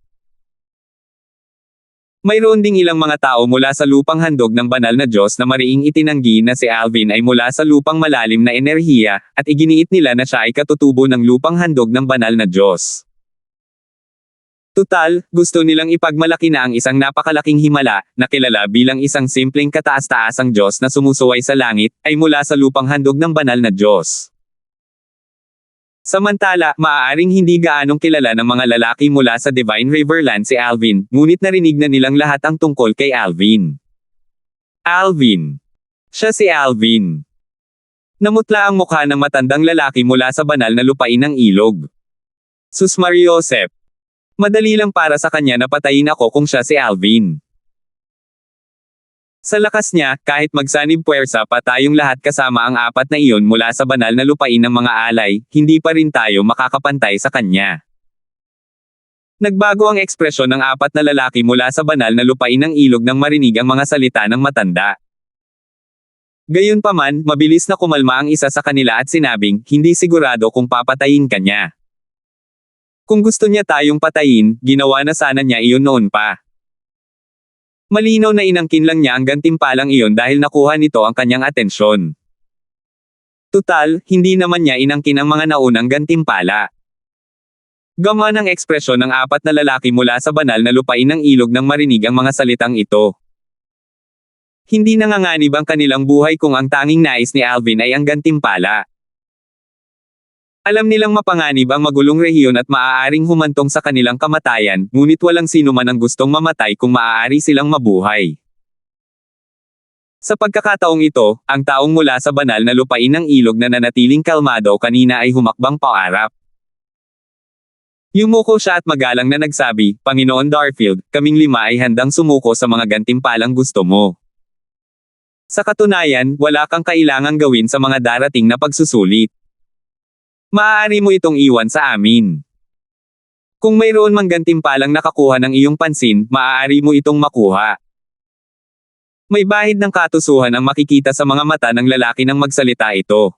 Mayroon ding ilang mga tao mula sa lupang handog ng banal na Diyos na mariing itinanggi na si Alvin ay mula sa lupang malalim na enerhiya, at iginiit nila na siya ay katutubo ng lupang handog ng banal na Diyos. Tutal, gusto nilang ipagmalaki na ang isang napakalaking himala, na kilala bilang isang simpleng kataas-taasang Diyos na sumusuway sa langit, ay mula sa lupang handog ng banal na Diyos. Samantala, maaaring hindi gaanong kilala ng mga lalaki mula sa Divine Riverland si Alvin, ngunit narinig na nilang lahat ang tungkol kay Alvin. Alvin. Siya si Alvin. Namutla ang mukha ng matandang lalaki mula sa banal na lupain ng ilog. Sus Mariosep. Madali lang para sa kanya na patayin ako kung siya si Alvin. Sa lakas niya, kahit magsanib puwersa pa tayong lahat kasama ang apat na iyon mula sa banal na lupain ng mga alay, hindi pa rin tayo makakapantay sa kanya. Nagbago ang ekspresyon ng apat na lalaki mula sa banal na lupain ng ilog nang marinig ang mga salita ng matanda. Gayunpaman, mabilis na kumalma ang isa sa kanila at sinabing, hindi sigurado kung papatayin ka niya. Kung gusto niya tayong patayin, ginawa na sana niya iyon noon pa. Malinaw na inangkin lang niya ang gantimpalang iyon dahil nakuha nito ang kanyang atensyon. Tutal, hindi naman niya inangkin ang mga naunang gantimpala. Gamaan ang ekspresyon ng apat na lalaki mula sa banal na lupain ng ilog nang marinig ang mga salitang ito. Hindi nanganganib ang kanilang buhay kung ang tanging nais ni Alvin ay ang gantimpala. Alam nilang mapanganib ang magulong rehiyon at maaaring humantong sa kanilang kamatayan, ngunit walang sino man ang gustong mamatay kung maaari silang mabuhay. Sa pagkakataong ito, ang taong mula sa banal na lupain ng ilog na nanatiling kalmado kanina ay humakbang paarap. Yumuko siya at magalang na nagsabi, Panginoon Darfield, kaming lima ay handang sumuko sa mga gantimpalang gusto mo. Sa katunayan, wala kang kailangang gawin sa mga darating na pagsusulit. Maaari mo itong iwan sa amin. Kung mayroon mang gantimpalang nakakuha ng iyong pansin, maaari mo itong makuha. May bahid ng katusuhan ang makikita sa mga mata ng lalaki nang magsalita ito.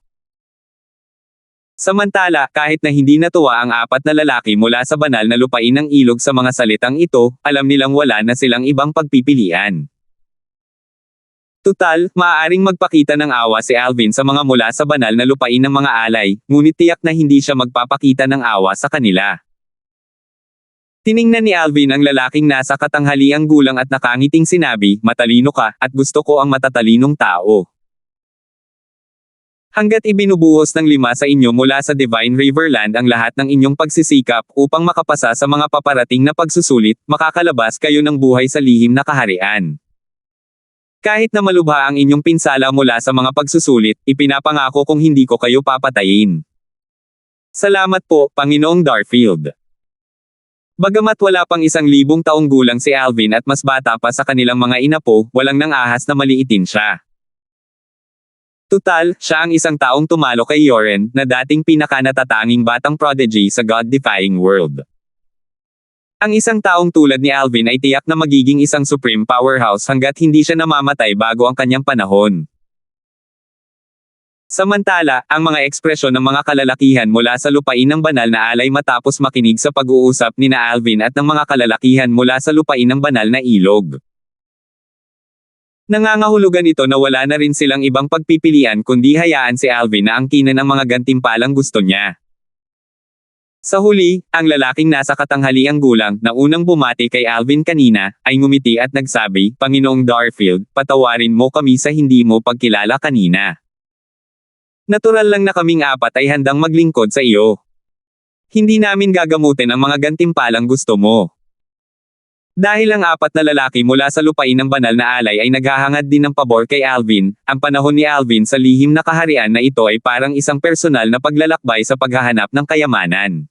Samantala, kahit na hindi natuwa ang apat na lalaki mula sa banal na lupain ng ilog sa mga salitang ito, alam nilang wala na silang ibang pagpipilian. Tutal, maaaring magpakita ng awa si Alvin sa mga mula sa banal na lupain ng mga alay, ngunit tiyak na hindi siya magpapakita ng awa sa kanila. Tiningnan ni Alvin ang lalaking nasa katanghaliang gulang at nakangiting sinabi, "Matalino ka, at gusto ko ang matatalinong tao. Hanggat ibinubuhos ng 5 sa inyo mula sa Divine Riverland ang lahat ng inyong pagsisikap upang makapasa sa mga paparating na pagsusulit, makakalabas kayo ng buhay sa lihim na kaharian. Kahit na malubha ang inyong pinsala mula sa mga pagsusulit, ipinapangako kong hindi ko kayo papatayin. Salamat po, Panginoong Darfield." Bagamat wala pang 1,000 taong gulang si Alvin at mas bata pa sa kanilang mga inapo, walang nang ahas na maliitin siya. Tutal, siya ang isang taong tumalo kay Yoren, na dating pinakanatatanging batang prodigy sa God-defying world. Ang isang taong tulad ni Alvin ay tiyak na magiging isang supreme powerhouse hanggat hindi siya namamatay bago ang kanyang panahon. Samantala, ang mga ekspresyon ng mga kalalakihan mula sa lupain ng banal na alay matapos makinig sa pag-uusap ni na Alvin at ng mga kalalakihan mula sa lupain ng banal na ilog. Nangangahulugan ito na wala na rin silang ibang pagpipilian kundi hayaan si Alvin na angkinin ang mga gantimpalang gusto niya. Sa huli, ang lalaking nasa katanghaliang gulang na unang bumati kay Alvin kanina, ay ngumiti at nagsabi, "Panginoong Darfield, patawarin mo kami sa hindi mo pagkilala kanina. Natural lang na kaming apat ay handang maglingkod sa iyo. Hindi namin gagamutin ang mga gantimpalang gusto mo." Dahil ang 4 na lalaki mula sa lupain ng banal na alay ay naghahangad din ng pabor kay Alvin, ang panahon ni Alvin sa lihim na kaharian na ito ay parang isang personal na paglalakbay sa paghahanap ng kayamanan.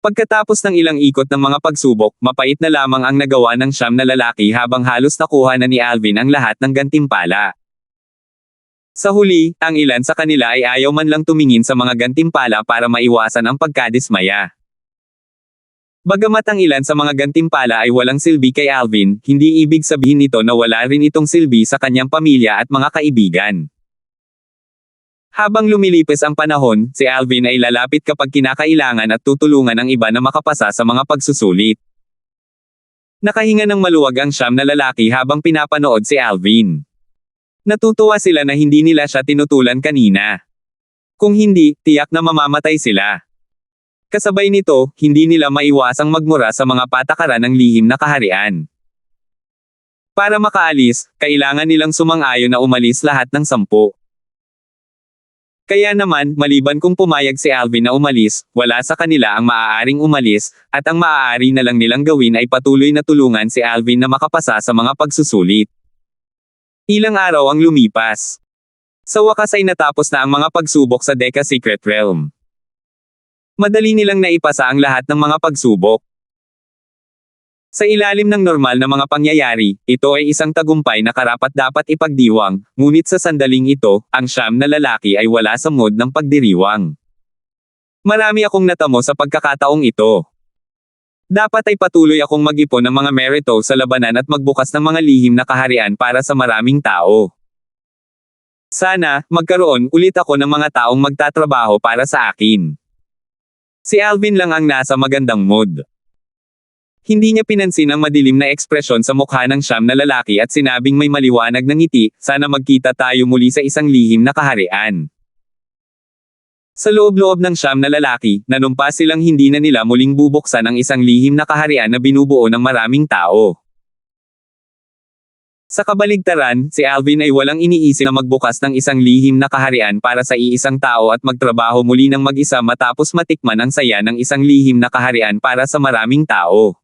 Pagkatapos ng ilang ikot ng mga pagsubok, mapait na lamang ang nagawa ng 9 na lalaki habang halos nakuha na ni Alvin ang lahat ng gantimpala. Sa huli, ang ilan sa kanila ay ayaw man lang tumingin sa mga gantimpala para maiwasan ang pagkadismaya. Bagamat ang ilan sa mga gantimpala ay walang silbi kay Alvin, hindi ibig sabihin nito na wala rin itong silbi sa kanyang pamilya at mga kaibigan. Habang lumilipas ang panahon, si Alvin ay lalapit kapag kinakailangan at tutulungan ang iba na makapasa sa mga pagsusulit. Nakahinga ng maluwag ang 9 na lalaki habang pinapanood si Alvin. Natutuwa sila na hindi nila siya tinutulan kanina. Kung hindi, tiyak na mamamatay sila. Kasabay nito, hindi nila maiwasang magmura sa mga patakaran ng lihim na kaharian. Para makaalis, kailangan nilang sumang-ayon na umalis lahat ng 10. Kaya naman, maliban kung pumayag si Alvin na umalis, wala sa kanila ang maaaring umalis, at ang maaari na lang nilang gawin ay patuloy na tulungan si Alvin na makapasa sa mga pagsusulit. Ilang araw ang lumipas. Sa wakas ay natapos na ang mga pagsubok sa Deca Secret Realm. Madali nilang naipasa ang lahat ng mga pagsubok. Sa ilalim ng normal na mga pangyayari, ito ay isang tagumpay na karapat-dapat ipagdiwang, ngunit sa sandaling ito, ang 9 na lalaki ay wala sa mood ng pagdiriwang. Marami akong natamo sa pagkakataong ito. Dapat ay patuloy akong mag-ipon ng mga merito sa labanan at magbukas ng mga lihim na kaharian para sa maraming tao. Sana, magkaroon ulit ako ng mga taong magtatrabaho para sa akin. Si Alvin lang ang nasa magandang mood. Hindi niya pinansin ang madilim na ekspresyon sa mukha ng 9 na lalaki at sinabing may maliwanag na ngiti, "Sana magkita tayo muli sa isang lihim na kaharian." Sa loob-loob ng 9 na lalaki, nanumpa silang hindi na nila muling bubuksan ang isang lihim na kaharian na binubuo ng maraming tao. Sa kabaligtaran, si Alvin ay walang iniisip na magbukas ng isang lihim na kaharian para sa iisang tao at magtrabaho muli ng mag-isa matapos matikman ang saya ng isang lihim na kaharian para sa maraming tao.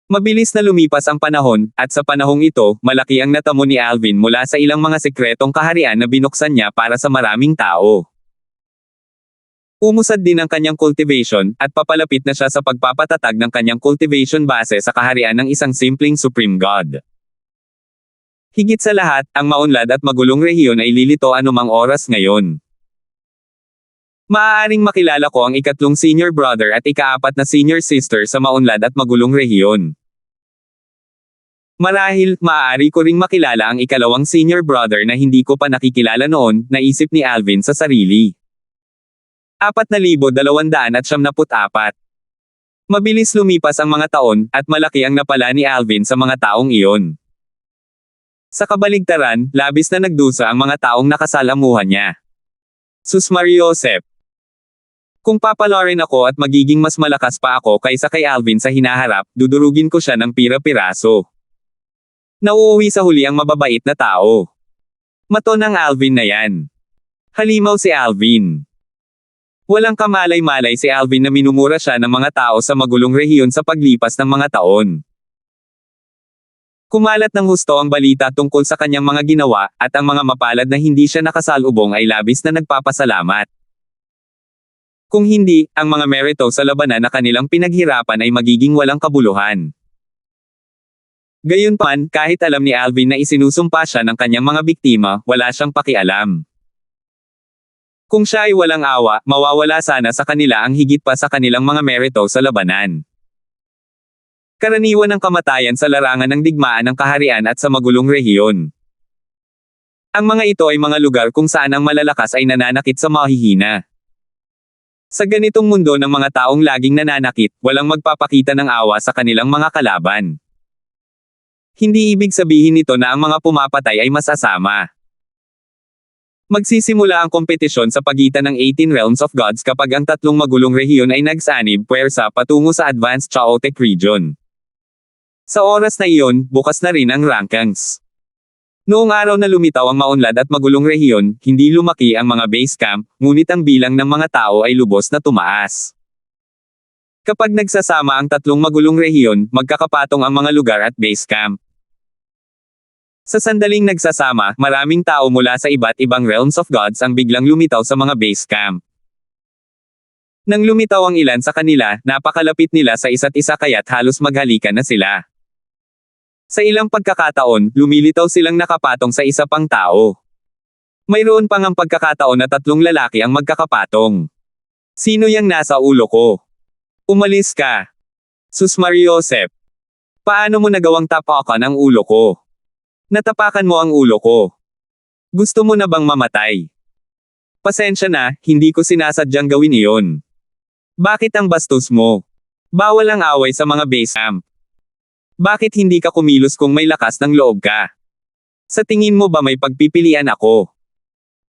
Mabilis na lumipas ang panahon, at sa panahong ito, malaki ang natamo ni Alvin mula sa ilang mga sekretong kaharian na binuksan niya para sa maraming tao. Umusad din ang kanyang cultivation, at papalapit na siya sa pagpapatatag ng kanyang cultivation base sa kaharian ng isang simpleng Supreme God. Higit sa lahat, ang maunlad at magulong rehiyon ay lilito anumang oras ngayon. Maaaring makilala ko ang ikatlong senior brother at ika-4 na senior sister sa maunlad at magulong rehiyon. Marahil, maaari ko ring makilala ang ikalawang senior brother na hindi ko pa nakikilala noon, naisip ni Alvin sa sarili. 4,274. Mabilis lumipas ang mga taon, at malaki ang napala ni Alvin sa mga taong iyon. Sa kabaligtaran, labis na nagdusa ang mga taong nakasalamuhan niya. Sus Mariosep. Kung papalarin ako at magiging mas malakas pa ako kaysa kay Alvin sa hinaharap, dudurugin ko siya ng pira-piraso. Nauuwi sa huli ang mababait na tao. Maton ang Alvin na yan. Halimaw si Alvin. Walang kamalay-malay si Alvin na minumura siya ng mga tao sa magulong rehiyon sa paglipas ng mga taon. Kumalat ng husto ang balita tungkol sa kanyang mga ginawa, at ang mga mapalad na hindi siya nakasalubong ay labis na nagpapasalamat. Kung hindi, ang mga merito sa labanan na kanilang pinaghirapan ay magiging walang kabuluhan. Gayunpaman, kahit alam ni Alvin na isinusumpa siya ng kanyang mga biktima, wala siyang pakialam. Kung siya ay walang awa, mawawala sana sa kanila ang higit pa sa kanilang mga merito sa labanan. Karaniwan ng kamatayan sa larangan ng digmaan ng kaharian at sa magulong rehiyon. Ang mga ito ay mga lugar kung saan ang malalakas ay nananakit sa mahihina. Sa ganitong mundo ng mga taong laging nananakit, walang magpapakita ng awa sa kanilang mga kalaban. Hindi ibig sabihin nito na ang mga pumapatay ay masasama. Magsisimula ang kompetisyon sa pagitan ng 18 Realms of Gods kapag ang tatlong magulong rehiyon ay nagsanib puwersa patungo sa Advanced Chaotic Region. Sa oras na iyon, bukas na rin ang rankings. Noong araw na lumitaw ang maunlad at magulong rehiyon, hindi lumaki ang mga base camp, ngunit ang bilang ng mga tao ay lubos na tumaas. Kapag nagsasama ang tatlong magulong rehiyon, magkakapatong ang mga lugar at base camp. Sa sandaling nagsasama, maraming tao mula sa iba't ibang realms of gods ang biglang lumitaw sa mga base camp. Nang lumitaw ang ilan sa kanila, napakalapit nila sa isa't isa kaya't halos maghalikan na sila. Sa ilang pagkakataon, lumilitaw silang nakapatong sa isa pang tao. Mayroon pang ang pagkakataon na tatlong lalaki ang magkakapatong. Sino yang nasa ulo ko? Umalis ka. Sus Mariosep. Paano mo nagawang tapakan ang ulo ko? Natapakan mo ang ulo ko. Gusto mo na bang mamatay? Pasensya na, hindi ko sinasadyang gawin iyon. Bakit ang bastos mo? Bawal ang away sa mga base camp. Bakit hindi ka kumilos kung may lakas ng loob ka? Sa tingin mo ba may pagpipilian ako?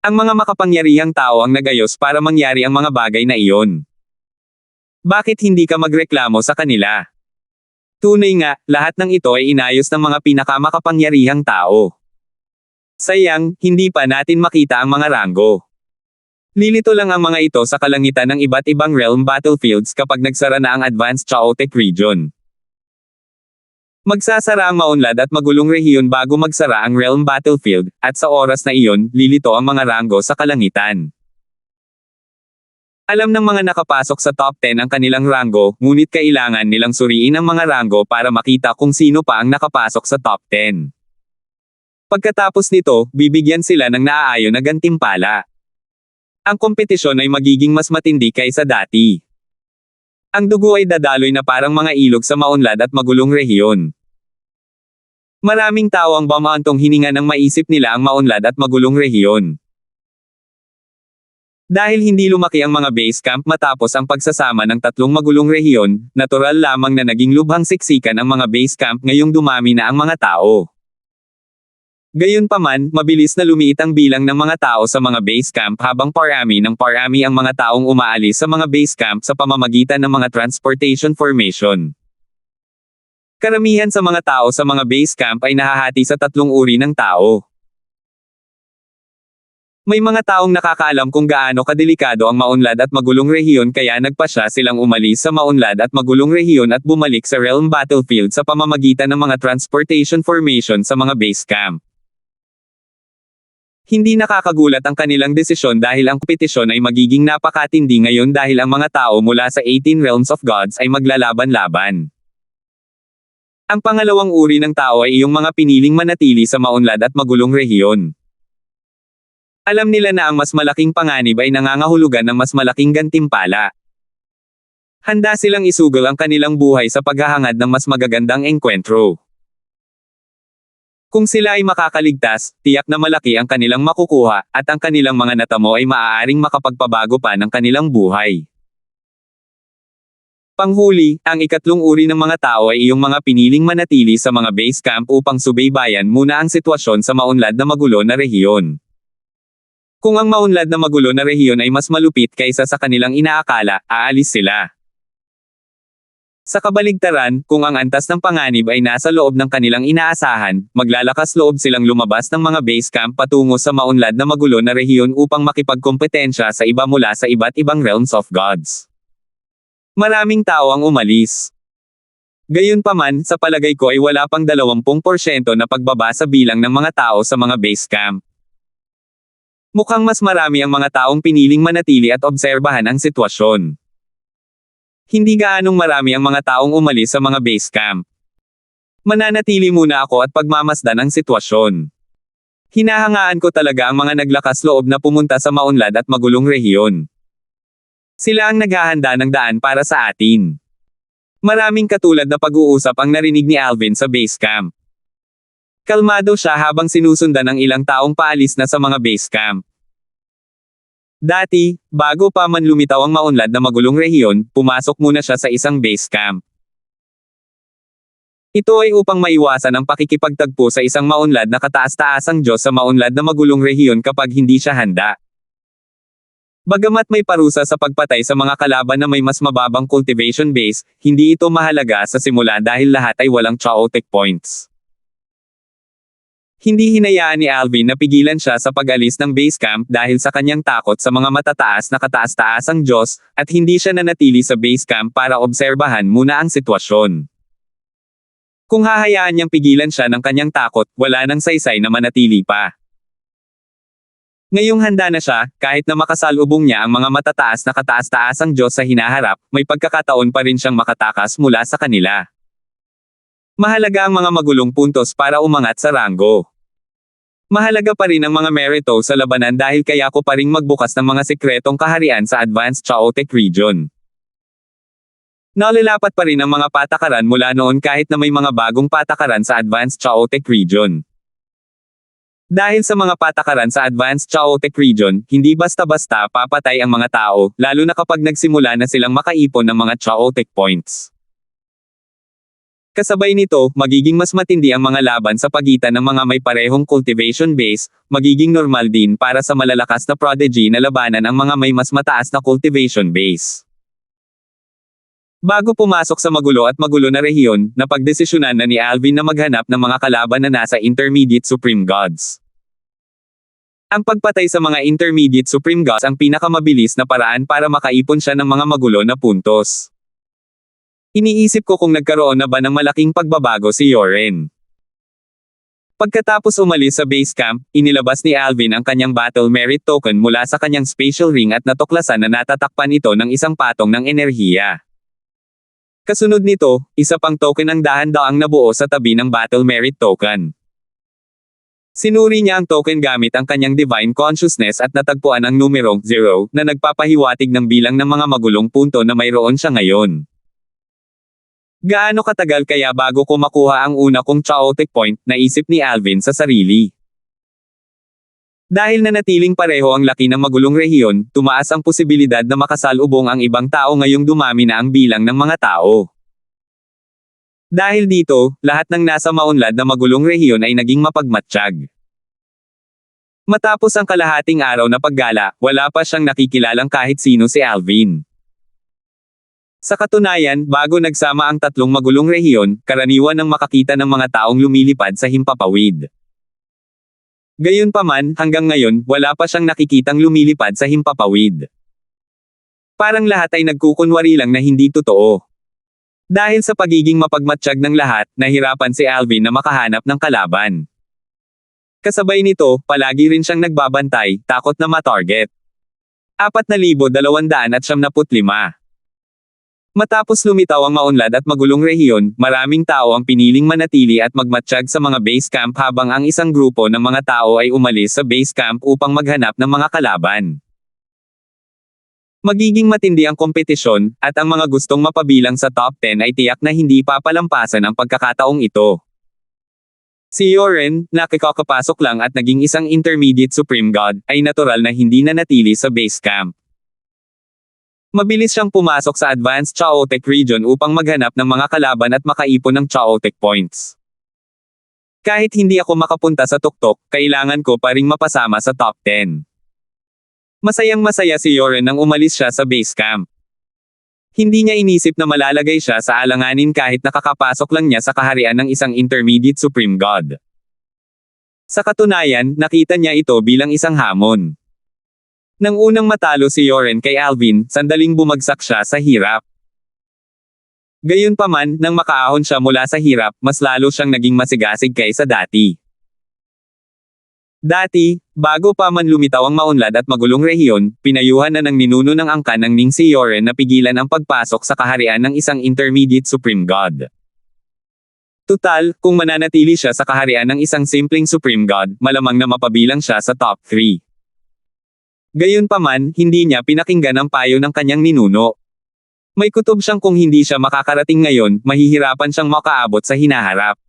Ang mga makapangyarihang tao ang nagayos para mangyari ang mga bagay na iyon. Bakit hindi ka magreklamo sa kanila? Tunay nga, lahat ng ito ay inayos ng mga pinakamakapangyarihang tao. Sayang, hindi pa natin makita ang mga ranggo. Lilito lang ang mga ito sa kalangitan ng iba't ibang realm battlefields kapag nagsara na ang Advanced Chaotic Region. Magsasara ang maunlad at magulong rehiyon bago magsara ang realm battlefield, at sa oras na iyon, lilito ang mga ranggo sa kalangitan. Alam ng mga nakapasok sa top 10 ang kanilang ranggo, ngunit kailangan nilang suriin ang mga ranggo para makita kung sino pa ang nakapasok sa top 10. Pagkatapos nito, bibigyan sila ng naaayon na gantimpala. Ang kompetisyon ay magiging mas matindi kaysa dati. Ang dugo ay dadaloy na parang mga ilog sa maunlad at magulong rehiyon. Maraming tao ang bumaantong hininga nang maisip nila ang maunlad at magulong rehiyon. Dahil hindi lumaki ang mga base camp matapos ang pagsasama ng tatlong magulong rehiyon, natural lamang na naging lubhang siksikan ang mga base camp ngayong dumami na ang mga tao. Gayunpaman, mabilis na lumiit ang bilang ng mga tao sa mga base camp habang parami ng parami ang mga taong umaalis sa mga base camp sa pamamagitan ng mga transportation formation. Karamihan sa mga tao sa mga base camp ay nahahati sa tatlong uri ng tao. May mga taong nakakaalam kung gaano kadelikado ang maunlad at magulong rehiyon kaya nagpasya silang umalis sa maunlad at magulong rehiyon at bumalik sa realm battlefield sa pamamagitan ng mga transportation formation sa mga base camp. Hindi nakakagulat ang kanilang desisyon dahil ang kompetisyon ay magiging napakatindi ngayon dahil ang mga tao mula sa 18 Realms of Gods ay maglalaban-laban. Ang pangalawang uri ng tao ay iyong mga piniling manatili sa maunlad at magulong rehiyon. Alam nila na ang mas malaking panganib ay nangangahulugan ng mas malaking gantimpala. Handa silang isugal ang kanilang buhay sa paghahangad ng mas magagandang engkwentro. Kung sila ay makakaligtas, tiyak na malaki ang kanilang makukuha, at ang kanilang mga natamo ay maaaring makapagpabago pa ng kanilang buhay. Panghuli, ang ikatlong uri ng mga tao ay iyong mga piniling manatili sa mga base camp upang subaybayan muna ang sitwasyon sa maunlad na magulo na rehiyon. Kung ang maunlad na magulo na rehiyon ay mas malupit kaysa sa kanilang inaakala, aalis sila. Sa kabaligtaran, kung ang antas ng panganib ay nasa loob ng kanilang inaasahan, maglalakas loob silang lumabas ng mga base camp patungo sa maunlad na magulo na rehiyon upang makipagkompetensya sa iba mula sa iba't ibang realms of gods. Maraming tao ang umalis. Gayunpaman, sa palagay ko ay wala pang 20% na pagbaba sa bilang ng mga tao sa mga base camp. Mukhang mas marami ang mga taong piniling manatili at obserbahan ang sitwasyon. Hindi gaanong marami ang mga taong umalis sa mga base camp. Mananatili muna ako at pagmamasdan ang sitwasyon. Hinahangaan ko talaga ang mga naglakas loob na pumunta sa maunlad at magulong rehiyon. Sila ang naghahanda ng daan para sa atin. Maraming katulad na pag-uusap ang narinig ni Alvin sa base camp. Kalmado siya habang sinusundan ng ilang taong paalis na sa mga base camp. Dati, bago pa man lumitaw ang maunlad na magulong rehiyon, pumasok muna siya sa isang base camp. Ito ay upang maiwasan ang pakikipagtagpo sa isang maunlad na kataas-taasang Diyos sa maunlad na magulong rehiyon kapag hindi siya handa. Bagamat may parusa sa pagpatay sa mga kalaban na may mas mababang cultivation base, hindi ito mahalaga sa simula dahil lahat ay walang chaotic points. Hindi hinayaan ni Alvin na pigilan siya sa pag-alis ng base camp dahil sa kanyang takot sa mga matataas na kataas-taasang Diyos, at hindi siya nanatili sa base camp para obserbahan muna ang sitwasyon. Kung hahayaan niyang pigilan siya ng kanyang takot, wala nang saysay na manatili pa. Ngayong handa na siya, kahit na makasalubong niya ang mga matataas na kataas-taasang Diyos sa hinaharap, may pagkakataon pa rin siyang makatakas mula sa kanila. Mahalaga ang mga magulong puntos para umangat sa ranggo. Mahalaga pa rin ang mga merito sa labanan dahil kaya ko pa ring magbukas ng mga sikretong kaharian sa Advanced Chaotic Region. Nalalapat pa rin ang mga patakaran mula noon kahit na may mga bagong patakaran sa Advanced Chaotic Region. Dahil sa mga patakaran sa Advanced Chaotic Region, hindi basta-basta papatay ang mga tao, lalo na kapag nagsimula na silang makaipon ng mga chaotic points. Kasabay nito, magiging mas matindi ang mga laban sa pagitan ng mga may parehong cultivation base, magiging normal din para sa malalakas na prodigy na labanan ang mga may mas mataas na cultivation base. Bago pumasok sa magulo na rehiyon, napagdesisyonan na ni Alvin na maghanap ng mga kalaban na nasa Intermediate Supreme Gods. Ang pagpatay sa mga Intermediate Supreme Gods ang pinakamabilis na paraan para makaipon siya ng mga magulo na puntos. Iniisip ko kung nagkaroon na ba ng malaking pagbabago si Yoren. Pagkatapos umalis sa base camp, inilabas ni Alvin ang kanyang Battle Merit Token mula sa kanyang Spatial Ring at natuklasan na natatakpan ito ng isang patong ng enerhiya. Kasunod nito, isa pang token ang dahan-daang nabuo sa tabi ng Battle Merit Token. Sinuri niya ang token gamit ang kanyang Divine Consciousness at natagpuan ang numero 0 na nagpapahiwatig ng bilang ng mga magulong punto na mayroon siya ngayon. Gaano katagal kaya bago ko makuha ang una kong chaotic point, naisip ni Alvin sa sarili. Dahil nanatiling pareho ang laki ng magulong rehiyon, tumaas ang posibilidad na makasalubong ang ibang tao ngayong dumami na ang bilang ng mga tao. Dahil dito, lahat ng nasa maunlad na magulong rehiyon ay naging mapagmatsyag. Matapos ang kalahating araw na paggala, wala pa siyang nakikilalang kahit sino si Alvin. Sa katunayan, bago nagsama ang tatlong magulong rehiyon, karaniwan ang makakita ng mga taong lumilipad sa himpapawid. Gayunpaman, hanggang ngayon, wala pa siyang nakikitang lumilipad sa himpapawid. Parang lahat ay nagkukunwari lang na hindi totoo. Dahil sa pagiging mapagmatsyag ng lahat, nahirapan si Alvin na makahanap ng kalaban. Kasabay nito, palagi rin siyang nagbabantay, takot na matarget. 4,275. Matapos lumitaw ang maunlad at magulong rehiyon, maraming tao ang piniling manatili at magmatsyag sa mga base camp habang ang isang grupo ng mga tao ay umalis sa base camp upang maghanap ng mga kalaban. Magiging matindi ang kompetisyon, at ang mga gustong mapabilang sa top 10 ay tiyak na hindi papalampasan ang pagkakataong ito. Si Yoren, na kakapasok lang at naging isang Intermediate Supreme God, ay natural na hindi nanatili sa base camp. Mabilis siyang pumasok sa Advanced Chaotic Region upang maghanap ng mga kalaban at makaipon ng chaotic points. Kahit hindi ako makapunta sa tuktok, kailangan ko pa ring mapasama sa top 10. Masayang-masaya si Yoren nang umalis siya sa base camp. Hindi niya inisip na malalagay siya sa alanganin kahit nakakapasok lang niya sa kaharian ng isang intermediate supreme god. Sa katunayan, nakita niya ito bilang isang hamon. Nang unang matalo si Yoren kay Alvin, sandaling bumagsak siya sa hirap. Gayunpaman, nang makaahon siya mula sa hirap, mas lalo siyang naging masigasig kaysa dati. Dati, bago pa man lumitaw ang maunlad at magulong rehiyon, pinayuhan na ng ninuno ng angkan ng Ning si Yoren na pigilan ang pagpasok sa kaharian ng isang intermediate supreme god. Tutal, kung mananatili siya sa kaharian ng isang simpleng supreme god, malamang na mapabilang siya sa top 3. Gayunpaman, hindi niya pinakinggan ang payo ng kanyang ninuno. May kutob siyang kung hindi siya makakarating ngayon, mahihirapan siyang makaabot sa hinaharap.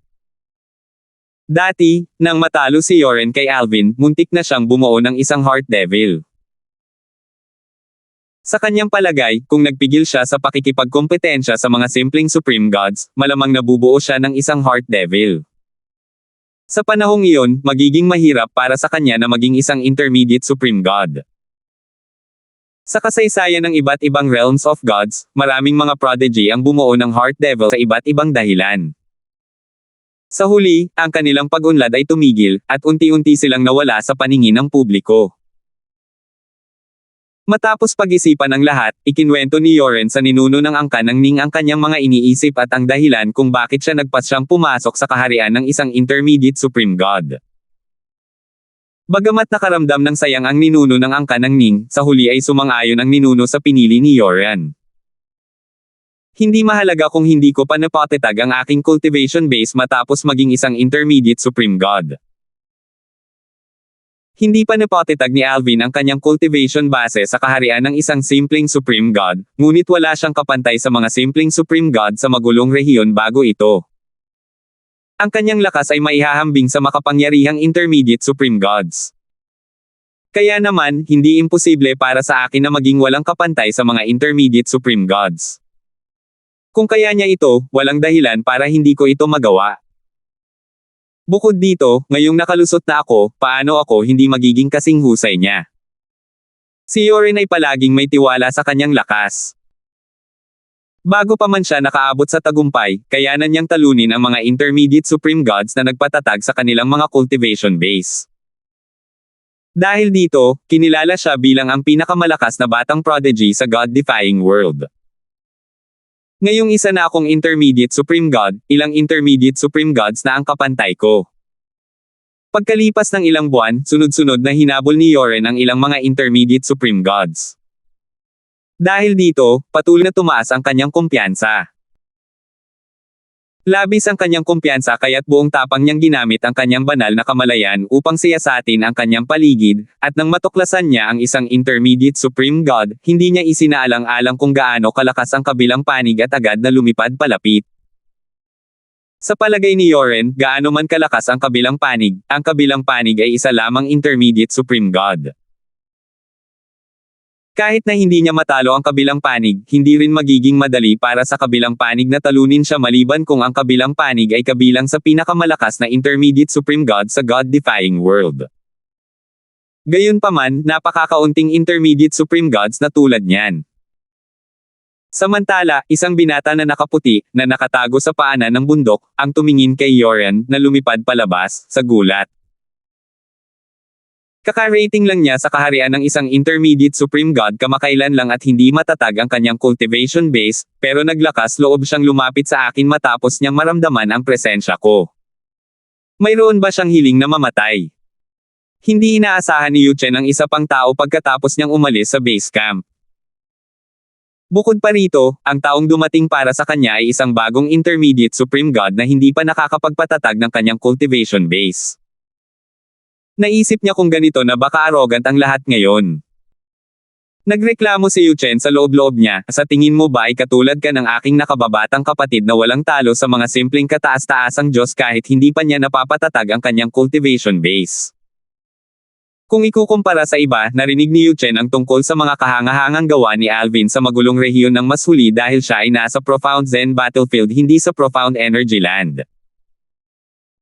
Dati, nang matalo si Yoren kay Alvin, muntik na siyang bumuo ng isang Heart Devil. Sa kanyang palagay, kung nagpigil siya sa pakikipagkompetensya sa mga simpleng supreme gods, malamang nabubuo siya ng isang Heart Devil. Sa panahong iyon, magiging mahirap para sa kanya na maging isang intermediate supreme god. Sa kasaysayan ng iba't ibang realms of gods, maraming mga prodigy ang bumuo ng Heart Devil sa iba't ibang dahilan. Sa huli, ang kanilang pag-unlad ay tumigil, at unti-unti silang nawala sa paningin ng publiko. Matapos pag-isipan ng lahat, ikinwento ni Yoren sa ninuno ng angkan ng Ning ang kanyang mga iniisip at ang dahilan kung bakit siya nagpasyang pumasok sa kaharian ng isang intermediate supreme god. Bagamat nakaramdam ng sayang ang ninuno ng angkan ng Ning, sa huli ay sumang-ayon ang ninuno sa pinili ni Yoren. Hindi mahalaga kung hindi ko pa napatatag ang aking cultivation base matapos maging isang intermediate supreme god. Hindi pa napatatag ni Alvin ang kanyang cultivation base sa kaharian ng isang simpleng supreme god, ngunit wala siyang kapantay sa mga simpleng supreme god sa magulong rehiyon bago ito. Ang kanyang lakas ay maihahambing sa makapangyarihang intermediate supreme gods. Kaya naman, hindi imposible para sa akin na maging walang kapantay sa mga intermediate supreme gods. Kung kaya niya ito, walang dahilan para hindi ko ito magawa. Bukod dito, ngayong nakalusot na ako, paano ako hindi magiging kasing husay niya? Si Yoren ay palaging may tiwala sa kanyang lakas. Bago pa man siya nakaabot sa tagumpay, kayanan niyang talunin ang mga intermediate supreme gods na nagpatatag sa kanilang mga cultivation base. Dahil dito, kinilala siya bilang ang pinakamalakas na batang prodigy sa God-defying world. Ngayong isa na akong intermediate supreme god, ilang intermediate supreme gods na ang kapantay ko. Pagkalipas ng ilang buwan, sunod-sunod na hinabol ni Yoren ang ilang mga intermediate supreme gods. Dahil dito, patuloy na tumaas ang kanyang kumpiyansa. Labis ang kanyang kumpiyansa kaya't buong tapang niyang ginamit ang kanyang banal na kamalayan upang siyasatin ang kanyang paligid, at nang matuklasan niya ang isang intermediate supreme god, hindi niya isinaalang-alang kung gaano kalakas ang kabilang panig at agad na lumipad palapit. Sa palagay ni Yoren, gaano man kalakas ang kabilang panig ay isa lamang intermediate supreme god. Kahit na hindi niya matalo ang kabilang panig, hindi rin magiging madali para sa kabilang panig na talunin siya maliban kung ang kabilang panig ay kabilang sa pinakamalakas na intermediate supreme god sa God-defying world. Gayunpaman, napakakaunting intermediate supreme gods na tulad niyan. Samantala, isang binata na nakaputi, na nakatago sa paanan ng bundok, ang tumingin kay Yoren, na lumipad palabas, sa gulat. Kaka-rating lang niya sa kaharian ng isang intermediate supreme god kamakailan lang at hindi matatag ang kanyang cultivation base, pero naglakas loob siyang lumapit sa akin matapos niyang maramdaman ang presensya ko. Mayroon ba siyang hiling na mamatay? Hindi inaasahan ni Yu Chen ang isa pang tao pagkatapos niyang umalis sa base camp. Bukod pa rito, ang taong dumating para sa kanya ay isang bagong intermediate supreme god na hindi pa nakakapagpatatag ng kanyang cultivation base. Naisip niya kung ganito na baka arrogant ang lahat ngayon. Nagreklamo si Yu Chen sa loob-loob niya, sa tingin mo ba ay katulad ka ng aking nakababatang kapatid na walang talo sa mga simpleng kataas-taasang Diyos kahit hindi pa niya napapatatag ang kanyang cultivation base. Kung ikukumpara sa iba, narinig ni Yu Chen ang tungkol sa mga kahangahangang gawa ni Alvin sa magulong rehiyon ng mas huli dahil siya ay nasa profound Zen battlefield hindi sa profound energy land.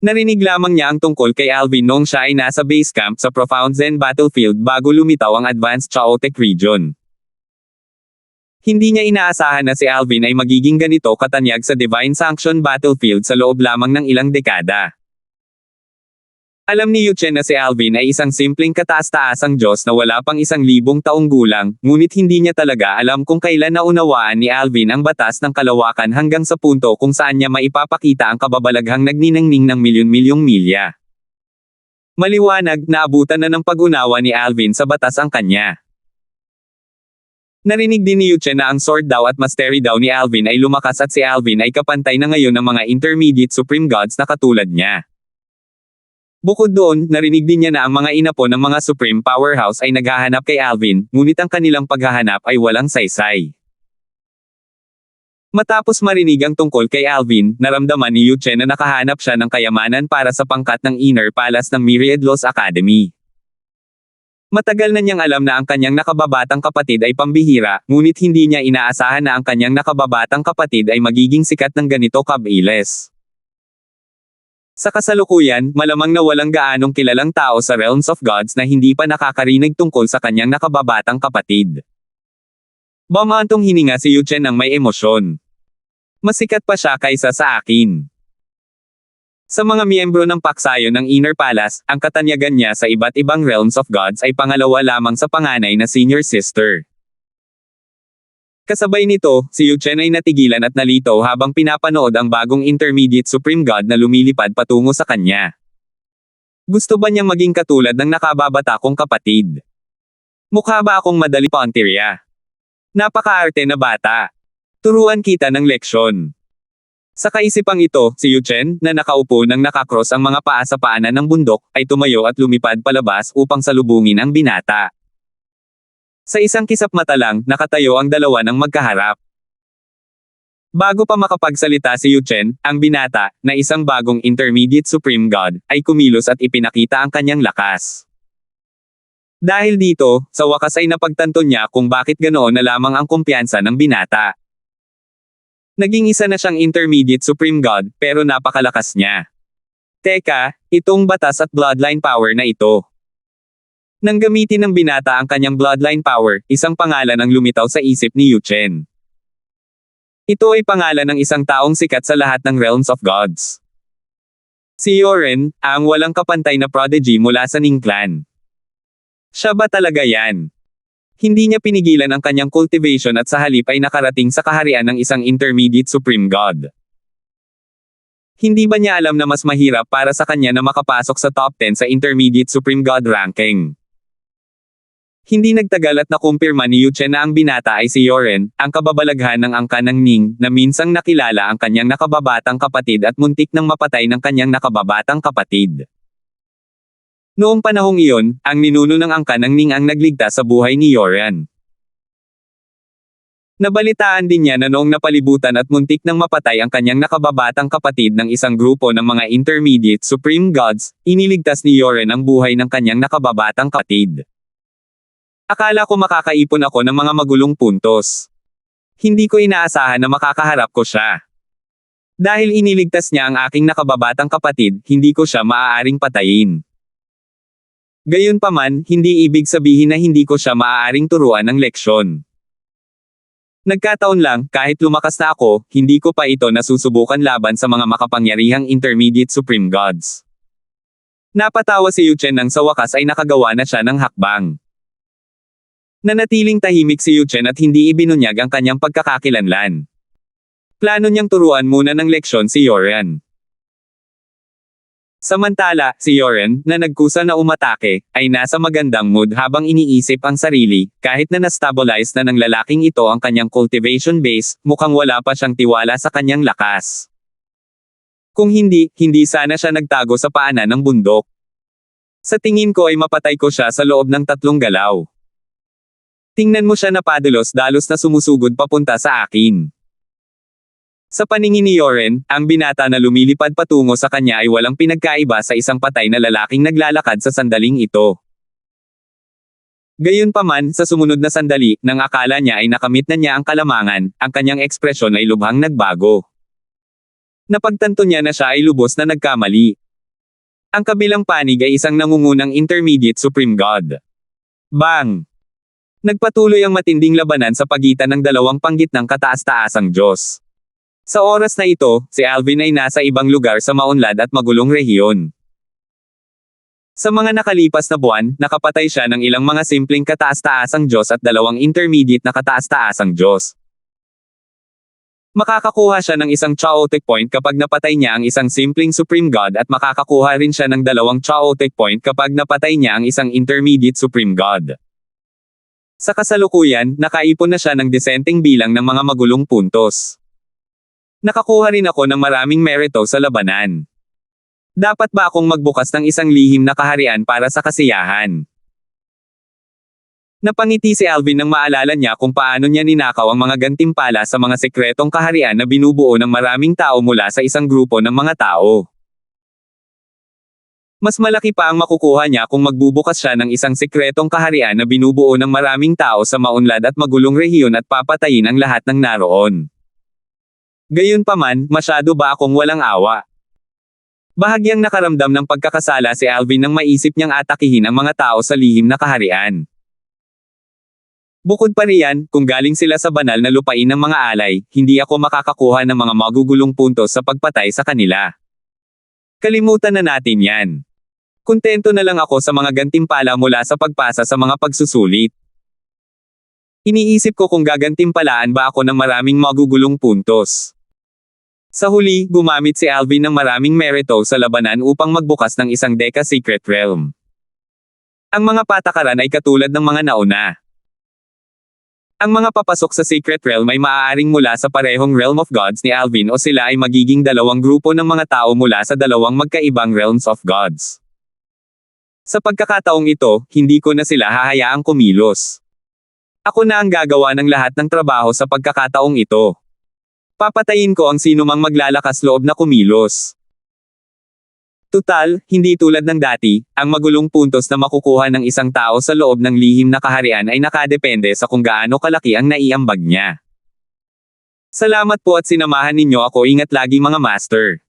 Narinig lamang niya ang tungkol kay Alvin noong siya ay nasa base camp sa Profound Zen Battlefield bago lumitaw ang Advanced Chaotic Region. Hindi niya inaasahan na si Alvin ay magiging ganito katanyag sa Divine Sanction Battlefield sa loob lamang ng ilang dekada. Alam ni Yu Chen na si Alvin ay isang simpleng kataas-taasang Diyos na wala pang 1,000 taong gulang, ngunit hindi niya talaga alam kung kailan naunawaan ni Alvin ang batas ng kalawakan hanggang sa punto kung saan niya maipapakita ang kababalaghang nagniningning ng milyon-milyong milya. Maliwanag, naabutan na ng pag-unawa ni Alvin sa batas ang kanya. Narinig din ni Yu Chen na ang sword daw at mastery daw ni Alvin ay lumakas at si Alvin ay kapantay na ngayon ng mga intermediate supreme gods na katulad niya. Bukod doon, narinig din niya na ang mga inapo ng mga supreme powerhouse ay naghahanap kay Alvin, ngunit ang kanilang paghahanap ay walang saysay. Matapos marinig ang tungkol kay Alvin, naramdaman ni Yu Chen na nakahanap siya ng kayamanan para sa pangkat ng Inner Palace ng Myriad Laws Academy. Matagal na niyang alam na ang kanyang nakababatang kapatid ay pambihira, ngunit hindi niya inaasahan na ang kanyang nakababatang kapatid ay magiging sikat ng ganito kabilis. Sa kasalukuyan, malamang na walang gaanong kilalang tao sa Realms of Gods na hindi pa nakakarinig tungkol sa kanyang nakababatang kapatid. Bumantong hininga si Yu Chen ng may emosyon. Mas sikat pa siya kaysa sa akin. Sa mga miyembro ng paksayo ng Inner Palace, ang katanyagan niya sa iba't ibang Realms of Gods ay pangalawa lamang sa panganay na senior sister. Kasabay nito, si Yu Chen ay natigilan at nalito habang pinapanood ang bagong intermediate supreme god na lumilipad patungo sa kanya. Gusto ba niyang maging katulad ng nakababata kong kapatid? Mukha ba akong madali pantirya? Napakaarte na bata. Turuan kita ng leksyon. Sa kaisipang ito, si Yu Chen, na nakaupo nang nakakross ang mga paa sa paanan ng bundok, ay tumayo at lumipad palabas upang salubungin ang binata. Sa isang kisap mata lang, nakatayo ang dalawa ng magkaharap. Bago pa makapagsalita si Yu Chen, ang binata, na isang bagong intermediate supreme god, ay kumilos at ipinakita ang kanyang lakas. Dahil dito, sa wakas ay napagtanto niya kung bakit ganoon na lamang ang kumpiyansa ng binata. Naging isa na siyang intermediate supreme god, pero napakalakas niya. Teka, itong batas at bloodline power na ito. Nang gamitin ng binata ang kanyang bloodline power, isang pangalan ang lumitaw sa isip ni Yu Chen. Ito ay pangalan ng isang taong sikat sa lahat ng Realms of Gods. Si Yoren, ang walang kapantay na prodigy mula sa Ning clan. Siya ba talaga yan? Hindi niya pinigilan ang kanyang cultivation at sa halip ay nakarating sa kaharian ng isang intermediate supreme god. Hindi ba niya alam na mas mahirap para sa kanya na makapasok sa top 10 sa intermediate supreme god ranking? Hindi nagtagal at nakumpirma ni Yu Chen na ang binata ay si Yoren, ang kababalaghan ng angka ng Ning, na minsang nakilala ang kanyang nakababatang kapatid at muntik nang mapatay ng kanyang nakababatang kapatid. Noong panahong iyon, ang ninuno ng angka ng Ning ang nagligtas sa buhay ni Yoren. Nabalitaan din niya na noong napalibutan at muntik nang mapatay ang kanyang nakababatang kapatid ng isang grupo ng mga intermediate supreme gods, iniligtas ni Yoren ang buhay ng kanyang nakababatang kapatid. Akala ko makakaipon ako ng mga magulong puntos. Hindi ko inaasahan na makakaharap ko siya. Dahil iniligtas niya ang aking nakababatang kapatid, hindi ko siya maaaring patayin. Gayunpaman, hindi ibig sabihin na hindi ko siya maaaring turuan ng leksyon. Nagkataon lang, kahit lumakas na ako, hindi ko pa ito nasusubukan laban sa mga makapangyarihang intermediate supreme gods. Napatawa si Yu Chen nang sa wakas ay nakagawa na siya ng hakbang. Nanatiling tahimik si Yu Chen at hindi ibinunyag ang kanyang pagkakakilanlan. Plano niyang turuan muna ng leksyon si Yoren. Samantala, si Yoren, na nagkusa na umatake, ay nasa magandang mood habang iniisip ang sarili, kahit na na-stabilize na ng lalaking ito ang kanyang cultivation base, mukhang wala pa siyang tiwala sa kanyang lakas. Kung hindi sana siya nagtago sa paanan ng bundok. Sa tingin ko ay mapatay ko siya sa loob ng 3 galaw. Tingnan mo siya na padalos-dalos na sumusugod papunta sa akin. Sa paningin ni Yoren, ang binata na lumilipad patungo sa kanya ay walang pinagkaiba sa isang patay na lalaking naglalakad sa sandaling ito. Gayunpaman, sa sumunod na sandali, nang akala niya ay nakamit na niya ang kalamangan, ang kanyang ekspresyon ay lubhang nagbago. Napagtanto niya na siya ay lubos na nagkamali. Ang kabilang panig ay isang nangungunang intermediate supreme god. Bang! Nagpatuloy ang matinding labanan sa pagitan ng dalawang panggitnang kataas-taasang Diyos. Sa oras na ito, si Alvin ay nasa ibang lugar sa maunlad at magulong rehiyon. Sa mga nakalipas na buwan, nakapatay siya ng ilang mga simpleng kataas-taasang Diyos at dalawang intermediate na kataas-taasang Diyos. Makakakuha siya ng isang chaotic point kapag napatay niya ang isang simpleng supreme god at makakakuha rin siya ng dalawang chaotic point kapag napatay niya ang isang intermediate supreme god. Sa kasalukuyan, nakaipon na siya ng disenteng bilang ng mga magulong puntos. Nakakuha rin ako ng maraming merito sa labanan. Dapat ba akong magbukas ng isang lihim na kaharian para sa kasiyahan? Napangiti si Alvin nang maalala niya kung paano niya ninakaw ang mga gantimpala sa mga sekretong kaharian na binubuo ng maraming tao mula sa isang grupo ng mga tao. Mas malaki pa ang makukuha niya kung magbubukas siya ng isang sekretong kaharian na binubuo ng maraming tao sa maunlad at magulong rehiyon at papatayin ang lahat ng naroon. Gayunpaman, masyado ba akong walang awa? Bahagyang nakaramdam ng pagkakasala si Alvin nang maisip niyang atakihin ang mga tao sa lihim na kaharian. Bukod pa riyan, kung galing sila sa banal na lupain ng mga alay, hindi ako makakakuha ng mga magugulong puntos sa pagpatay sa kanila. Kalimutan na natin yan. Kontento na lang ako sa mga gantimpala mula sa pagpasa sa mga pagsusulit. Iniisip ko kung gagantimpalaan ba ako ng maraming magugulong puntos. Sa huli, gumamit si Alvin ng maraming merito sa labanan upang magbukas ng isang Deca Secret Realm. Ang mga patakaran ay katulad ng mga nauna. Ang mga papasok sa Secret Realm ay maaaring mula sa parehong Realm of Gods ni Alvin o sila ay magiging dalawang grupo ng mga tao mula sa dalawang magkaibang Realms of Gods. Sa pagkakataong ito, hindi ko na sila hahayaang kumilos. Ako na ang gagawa ng lahat ng trabaho sa pagkakataong ito. Papatayin ko ang sinumang maglalakas loob na kumilos. Tutal, hindi tulad ng dati, ang magulong puntos na makukuha ng isang tao sa loob ng lihim na kaharian ay nakadepende sa kung gaano kalaki ang naiambag niya. Salamat po at sinamahan ninyo ako. Ingat lagi mga master.